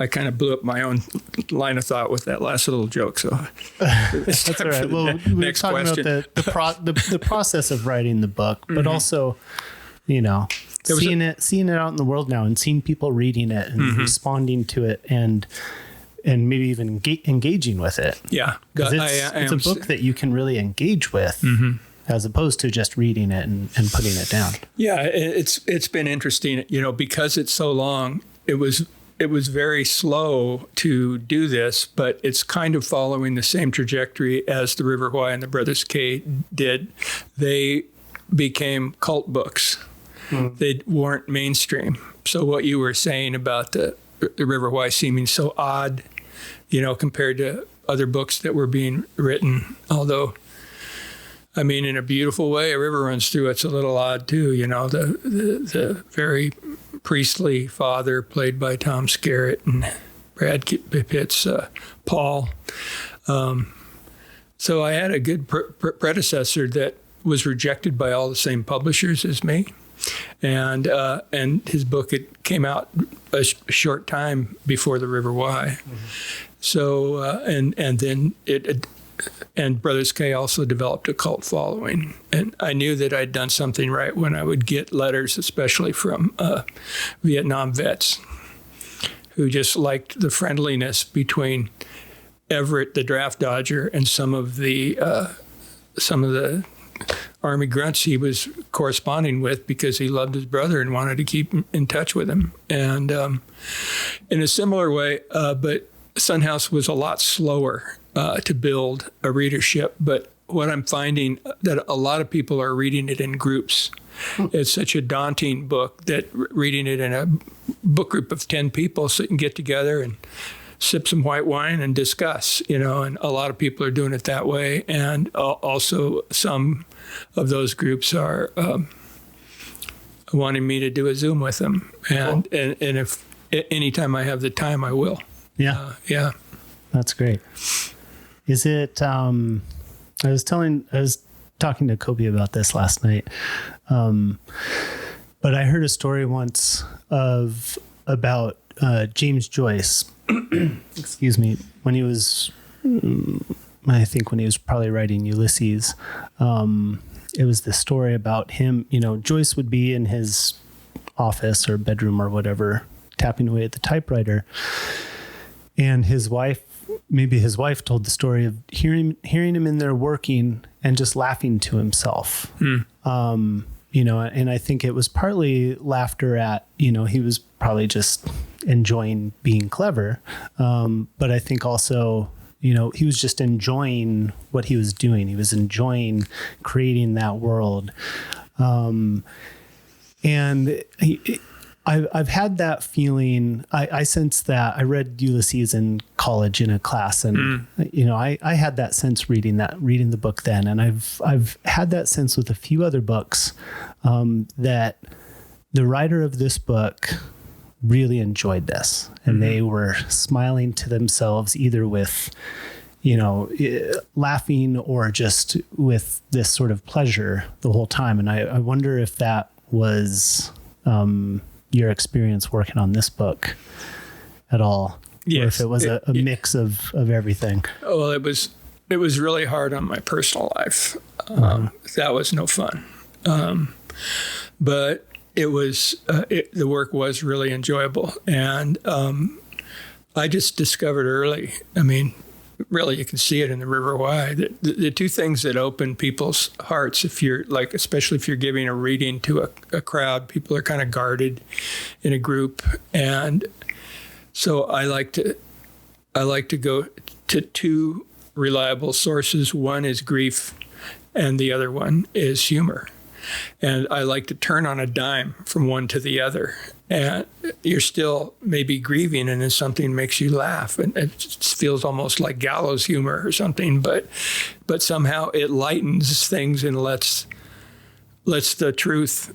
I kind of blew up my own line of thought with that last little joke. So that's all right. Well, we were talking about the process of writing the book, but also, seeing it out in the world now and seeing people reading it and responding to it and maybe even engaging with it. Yeah. It's a book that you can really engage with as opposed to just reading it and putting it down. Yeah. It's been interesting, because it's so long, it was very slow to do this, but it's kind of following the same trajectory as the River Why and the Brothers K did. They became cult books. They weren't mainstream. So what you were saying about the River Why seeming so odd, compared to other books that were being written, although, I mean, in a beautiful way, a river runs through. It's a little odd too, the very priestly father played by Tom Skerritt and Brad Pitt's Paul. So I had a good predecessor that was rejected by all the same publishers as me. And his book, it came out a short time before the River Why. So and then and Brothers K also developed a cult following. And I knew that I'd done something right when I would get letters, especially from Vietnam vets, who just liked the friendliness between Everett, the draft dodger, and some of the Army grunts he was corresponding with because he loved his brother and wanted to keep in touch with him. And in a similar way, but Sun House was a lot slower to build a readership. But what I'm finding that a lot of people are reading it in groups. It's such a daunting book that reading it in a book group of 10 people so you can get together and sip some white wine and discuss, and a lot of people are doing it that way. And also some of those groups are wanting me to do a Zoom with them. And if anytime I have the time, I will. Yeah. Yeah. That's great. Is it, I was talking to Copi about this last night. But I heard a story once about James Joyce, excuse me, when he was probably writing Ulysses. It was this story about him, Joyce would be in his office or bedroom or whatever, tapping away at the typewriter. And his wife told the story of hearing him in there working and just laughing to himself. And I think it was partly laughter at, he was probably just enjoying being clever. But I think also, he was just enjoying what he was doing. He was enjoying creating that world. And I've had that feeling. I sense that. I read Ulysses in college in a class, and I had that sense reading the book then, and I've had that sense with a few other books, that the writer of this book really enjoyed this, and they were smiling to themselves either with, laughing or just with this sort of pleasure the whole time. And I wonder if that was your experience working on this book at all. Yes. Or if it was a mix of everything. Well, it was really hard on my personal life. That was no fun. But it was, the work was really enjoyable. And I just discovered early, really, you can see it in the River Wye. The two things that open people's hearts, especially if you're giving a reading to a crowd, people are kind of guarded in a group, and so I like to go to two reliable sources. One is grief, and the other one is humor. And I like to turn on a dime from one to the other. And you're still maybe grieving, and then something makes you laugh, and it feels almost like gallows humor or something. But somehow it lightens things and lets the truth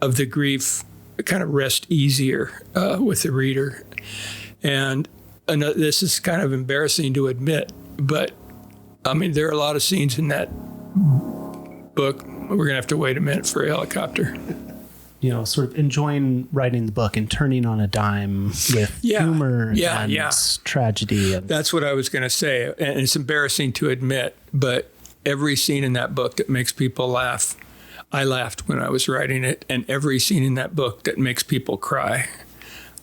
of the grief kind of rest easier with the reader. And this is kind of embarrassing to admit, but there are a lot of scenes in that book. We're going to have to wait a minute for a helicopter. Sort of enjoying writing the book and turning on a dime with humor and tragedy. That's what I was going to say. And it's embarrassing to admit, but every scene in that book that makes people laugh, I laughed when I was writing it. And every scene in that book that makes people cry,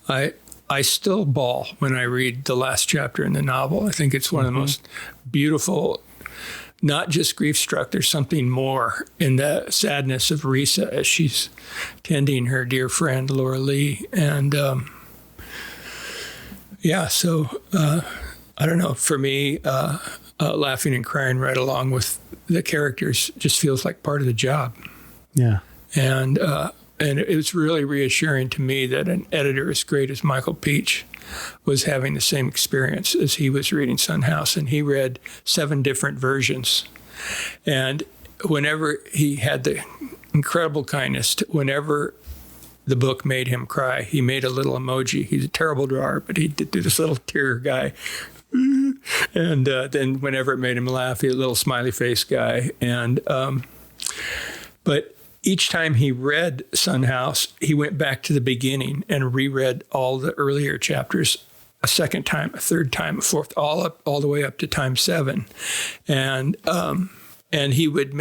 I still bawl when I read the last chapter in the novel. I think it's one of the most beautiful, not just grief-struck, there's something more in the sadness of Risa as she's tending her dear friend, Laura Lee. And so I don't know, for me, laughing and crying right along with the characters just feels like part of the job. Yeah. And it was really reassuring to me that an editor as great as Michael Peach was having the same experience as he was reading Son House, and he read 7 different versions. And whenever he had the incredible kindness whenever the book made him cry, he made a little emoji. He's a terrible drawer, but he did do this little tear guy. And then whenever it made him laugh, he had a little smiley face guy. And but each time he read Son House, he went back to the beginning and reread all the earlier chapters a second time, a third time, a fourth, all the way up to time 7. And he would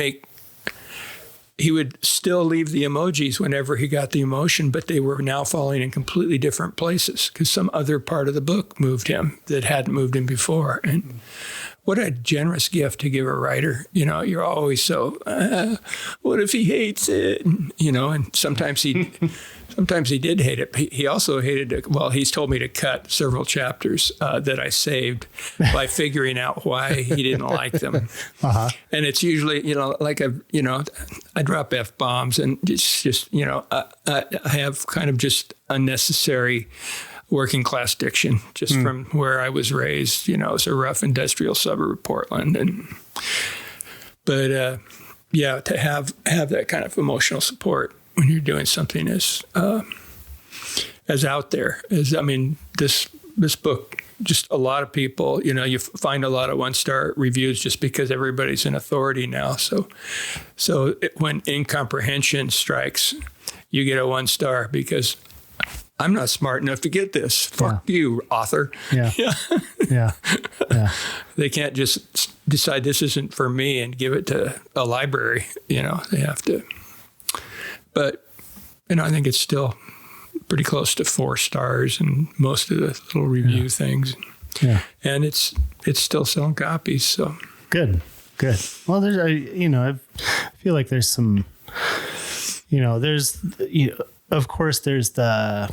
still leave the emojis whenever he got the emotion, but they were now falling in completely different places because some other part of the book moved him that hadn't moved him before. And what a generous gift to give a writer. You're always so, what if he hates it? And sometimes he did hate it. He also hated it. Well, he's told me to cut several chapters that I saved by figuring out why he didn't like them. Uh-huh. And it's usually, I drop F-bombs, and it's just, I have kind of just unnecessary working class diction, just from where I was raised. It's a rough industrial suburb of Portland, but to have that kind of emotional support when you're doing something as out there as this book. Just a lot of people, you find a lot of 1-star reviews just because everybody's an authority now. So when incomprehension strikes, you get a 1-star because I'm not smart enough to get this. Fuck you, author. Yeah. Yeah. They can't just decide this isn't for me and give it to a library. They have to. But, I think it's still pretty close to 4 stars and most of the little review things. Yeah. And it's still selling copies. So good. Well, there's, I feel like there's some, of course there's the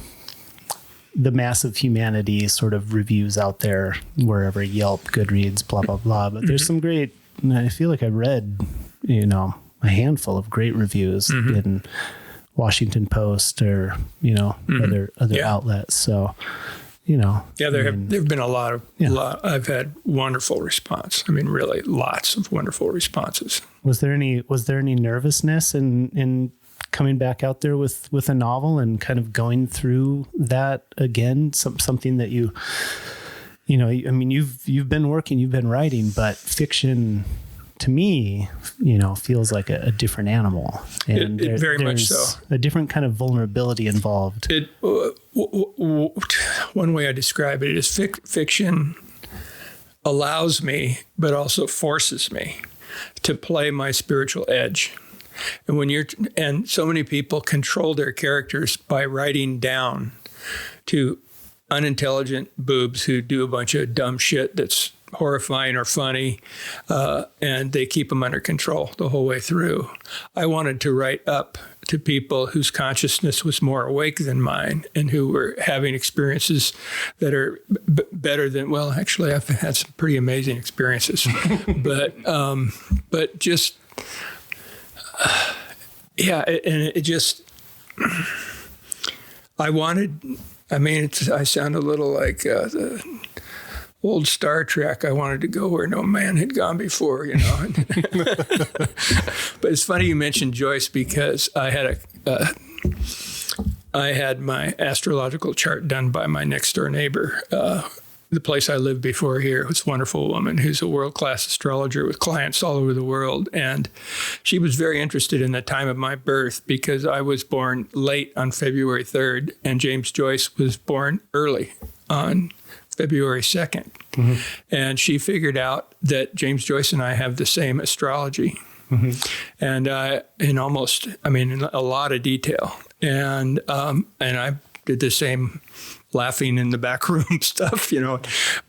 massive humanity sort of reviews out there wherever, Yelp, Goodreads, blah, blah, blah. But there's some great, I feel like I read, a handful of great reviews in Washington Post or, other outlets. So, there have been a lot. I've had wonderful response. Really lots of wonderful responses. Was there any nervousness in coming back out there with a novel and kind of going through that again? Something that you've been working, you've been writing, but fiction, to me, feels like a different animal, and it very much so. A different kind of vulnerability involved. One way I describe it is fiction allows me, but also forces me to play my spiritual edge. And so many people control their characters by writing down to unintelligent boobs who do a bunch of dumb shit that's horrifying or funny, and they keep them under control the whole way through. I wanted to write up to people whose consciousness was more awake than mine and who were having experiences that are better than, well, actually, I've had some pretty amazing experiences. but just, I sound a little like the old Star Trek. I wanted to go where no man had gone before, But it's funny you mentioned Joyce, because I had my astrological chart done by my next door neighbor. The place I lived before here was a wonderful woman who's a world-class astrologer with clients all over the world. And she was very interested in the time of my birth because I was born late on February 3rd and James Joyce was born early on February 2nd. Mm-hmm. And she figured out that James Joyce and I have the same astrology. Mm-hmm. And in a lot of detail. And I did the same laughing in the back room stuff,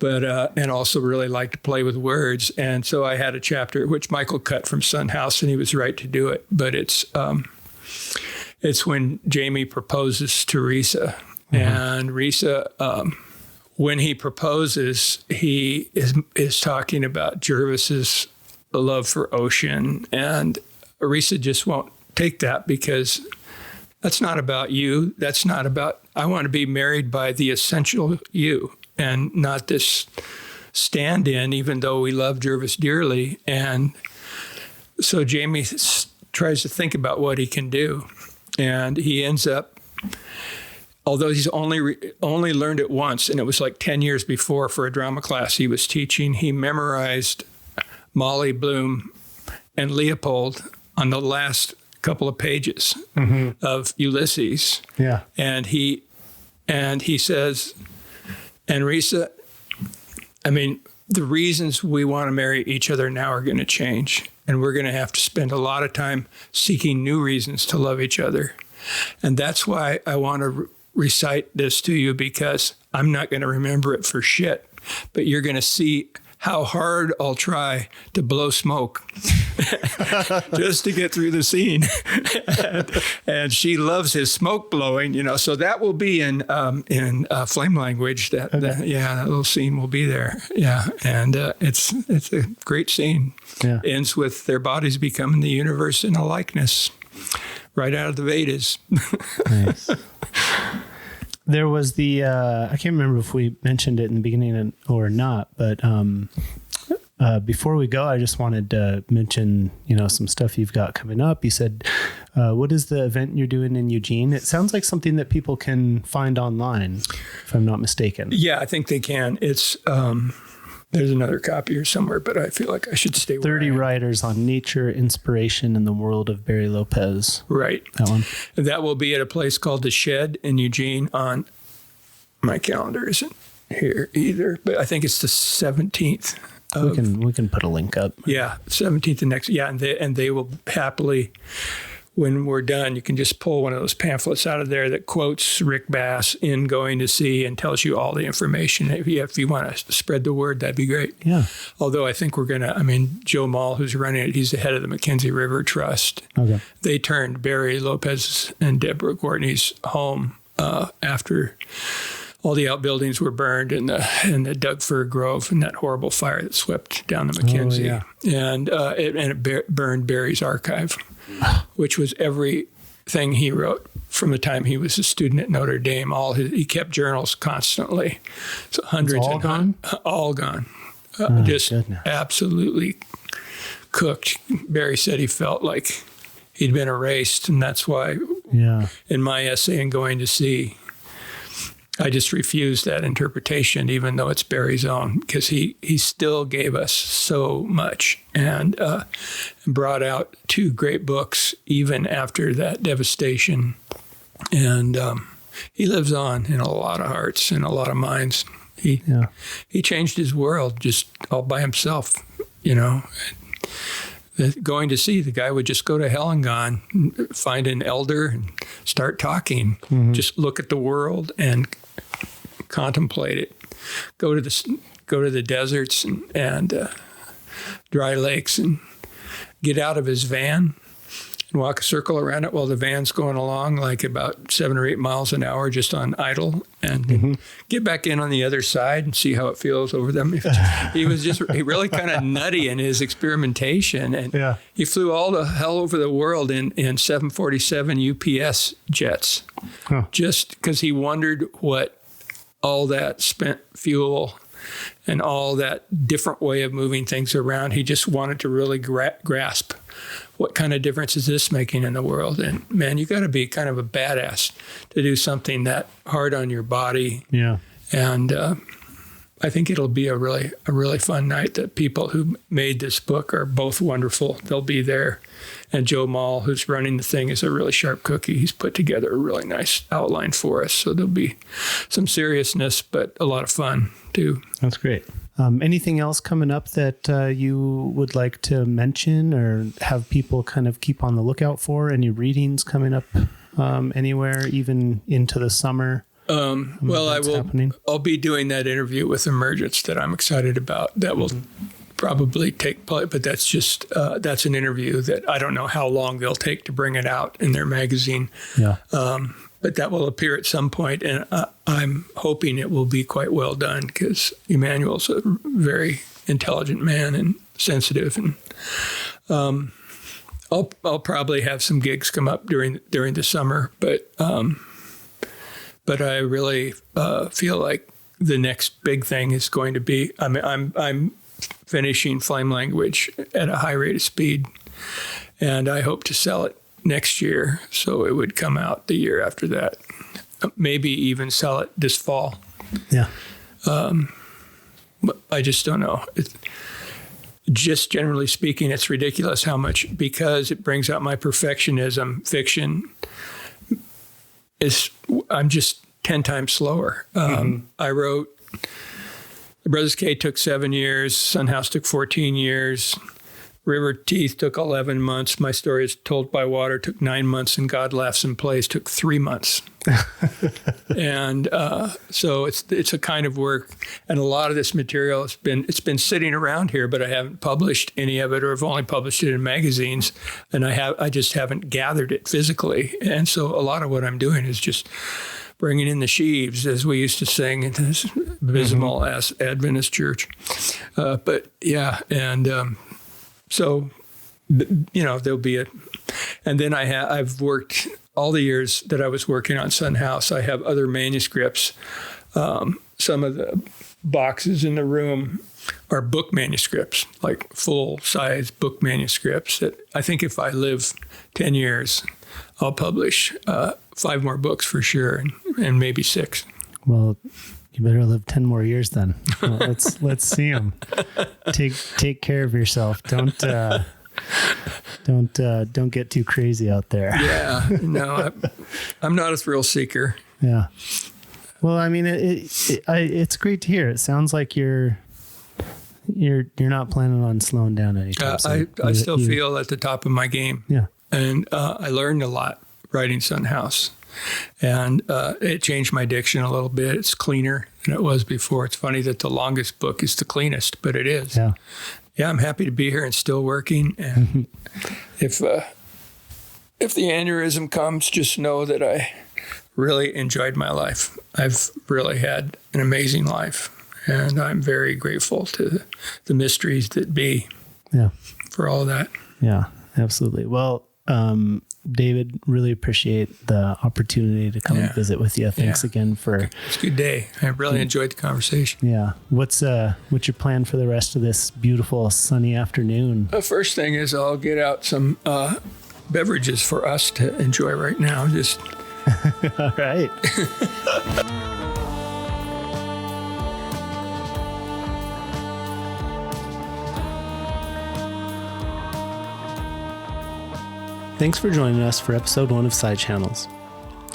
but and also really liked to play with words. And so I had a chapter which Michael cut from Sun House, and he was right to do it. But it's when Jamie proposes to Risa, mm-hmm. and Risa, when he proposes, he is talking about Jervis's love for ocean, and Risa just won't take that because that's not about you. That's not about, I want to be married by the essential you and not this stand-in, even though we love Jervis dearly. And so Jamie tries to think about what he can do. And he ends up, although he's only learned it once, and it was like 10 years before for a drama class he was teaching, he memorized Molly Bloom and Leopold on the last couple of pages mm-hmm. of Ulysses. Yeah. And he says, and Risa, the reasons we want to marry each other now are going to change. And we're going to have to spend a lot of time seeking new reasons to love each other. And that's why I want to recite this to you, because I'm not going to remember it for shit, but you're going to see how hard I'll try to blow smoke just to get through the scene. and she loves his smoke blowing, so that will be in flame language. That little scene will be there. Yeah. And it's a great scene. Yeah. Ends with their bodies becoming the universe in a likeness, right out of the Vedas. Nice. There was the, I can't remember if we mentioned it in the beginning or not, but before we go, I just wanted to mention, some stuff you've got coming up. You said, what is the event you're doing in Eugene? It sounds like something that people can find online, if I'm not mistaken. Yeah, I think they can. It's, there's another copy here somewhere, but I feel like I should stay with 30 writers on nature, inspiration, and the world of Barry Lopez. Right. That one. That will be at a place called The Shed in Eugene on, my calendar isn't here either, but I think it's the 17th. We can put a link up. Yeah, 17th and next. Yeah, and they will happily, when we're done, you can just pull one of those pamphlets out of there that quotes Rick Bass in Going to Sea and tells you all the information. If you want to spread the word, that'd be great. Yeah. Although I think Joe Mall, who's running it, he's the head of the Mackenzie River Trust. Okay. They turned Barry Lopez and Deborah Courtney's home after all the outbuildings were burned in the Doug Fir Grove and that horrible fire that swept down the Mackenzie. Oh, yeah. And it burned Barry's archive, which was everything he wrote from the time he was a student at Notre Dame. He kept journals constantly. So hundreds all gone? All gone. Just goodness. Absolutely cooked. Barry said he felt like he'd been erased, and that's why in my essay in Going to Sea, I just refused that interpretation, even though it's Barry's own, because he still gave us so much and brought out 2 great books even after that devastation. And he lives on in a lot of hearts and a lot of minds. He changed his world just all by himself, Going to Sea, the guy would just go to Hellengone, find an elder, and start talking. Mm-hmm. Just look at the world and contemplate it. Go to the deserts and dry lakes, and get out of his van and walk a circle around it while the van's going along, like about 7 or 8 miles an hour, just on idle, and get back in on the other side and see how it feels over them. He was just really kind of nutty in his experimentation, and he flew all the hell over the world in 747 UPS jets, just because he wondered what all that spent fuel and all that different way of moving things around. He just wanted to really grasp what kind of difference is this making in the world. And man, you got to be kind of a badass to do something that hard on your body. Yeah. And I think it'll be a really fun night. The people who made this book are both wonderful. They'll be there. And Joe Mall, who's running the thing, is a really sharp cookie. He's put together a really nice outline for us. So there'll be some seriousness, but a lot of fun too. That's great. Anything else coming up that you would like to mention or have people kind of keep on the lookout for? Any readings coming up anywhere, even into the summer? I'll be doing that interview with Emergence that I'm excited about. That will probably take place, but that's just that's an interview that I don't know how long they'll take to bring it out in their magazine. Yeah. But that will appear at some point, and I'm hoping it will be quite well done, because Emmanuel's a very intelligent man and sensitive, and I'll probably have some gigs come up during the summer, but I really feel like the next big thing is going to be I'm finishing Flame Language at a high rate of speed, and I hope to sell it next year, so it would come out the year after that. Maybe even sell it this fall. Yeah. But I just don't know. Just generally speaking, it's ridiculous how much, because it brings out my perfectionism, fiction I'm just 10 times slower. I wrote, The Brothers K took 7 years, Sun House took 14 years, River Teeth took 11 months, My Story is Told by Water took 9 months, and God Laughs and Plays took 3 months. And so it's a kind of work, and a lot of this material it's been sitting around here, but I haven't published any of it, or I've only published it in magazines, and I just haven't gathered it physically. And so a lot of what I'm doing is just bringing in the sheaves, as we used to sing in this abysmal Adventist church. But yeah, and so there'll be and then I've worked all the years that I was working on Sun House, I have other manuscripts. Some of the boxes in the room are book manuscripts, like full-size book manuscripts that I think if I live 10 years, I'll publish 5 more books for sure, and maybe 6. Well, you better live 10 more years then. Well, let's see them. Take care of yourself. Don't get too crazy out there. Yeah, no, I'm not a thrill seeker. Yeah. Well, I mean, it's great to hear. It sounds like you're not planning on slowing down anytime soon. I still feel at the top of my game. Yeah. And I learned a lot writing Sun House. And it changed my diction a little bit. It's cleaner than it was before. It's funny that the longest book is the cleanest, but it is. Yeah. Yeah, I'm happy to be here and still working. And if the aneurysm comes, just know that I really enjoyed my life. I've really had an amazing life. And I'm very grateful to the mysteries that be for all of that. Yeah, absolutely. Well, David, really appreciate the opportunity to come and visit with you. Thanks again for... It's a good day. I really enjoyed the conversation. Yeah. What's your plan for the rest of this beautiful sunny afternoon? The first thing is I'll get out some beverages for us to enjoy right now. Just all right. Thanks for joining us for episode 1 of Sidechannels.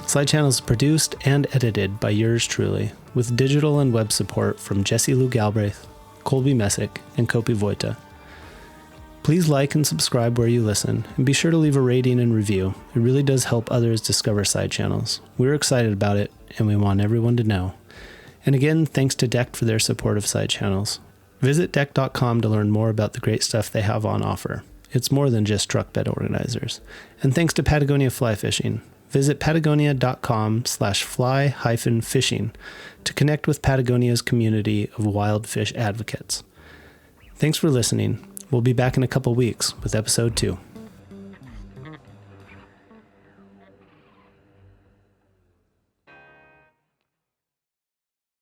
Sidechannels is produced and edited by yours truly, with digital and web support from Jesse Lou Galbraith, Colby Messick, and Copi Voita. Please like and subscribe where you listen, and be sure to leave a rating and review. It really does help others discover Sidechannels. We're excited about it, and we want everyone to know. And again, thanks to Deck for their support of Sidechannels. Visit deck.com to learn more about the great stuff they have on offer. It's more than just truck bed organizers. And thanks to Patagonia Fly Fishing. Visit patagonia.com/fly-fishing to connect with Patagonia's community of wild fish advocates. Thanks for listening. We'll be back in a couple weeks with episode 2.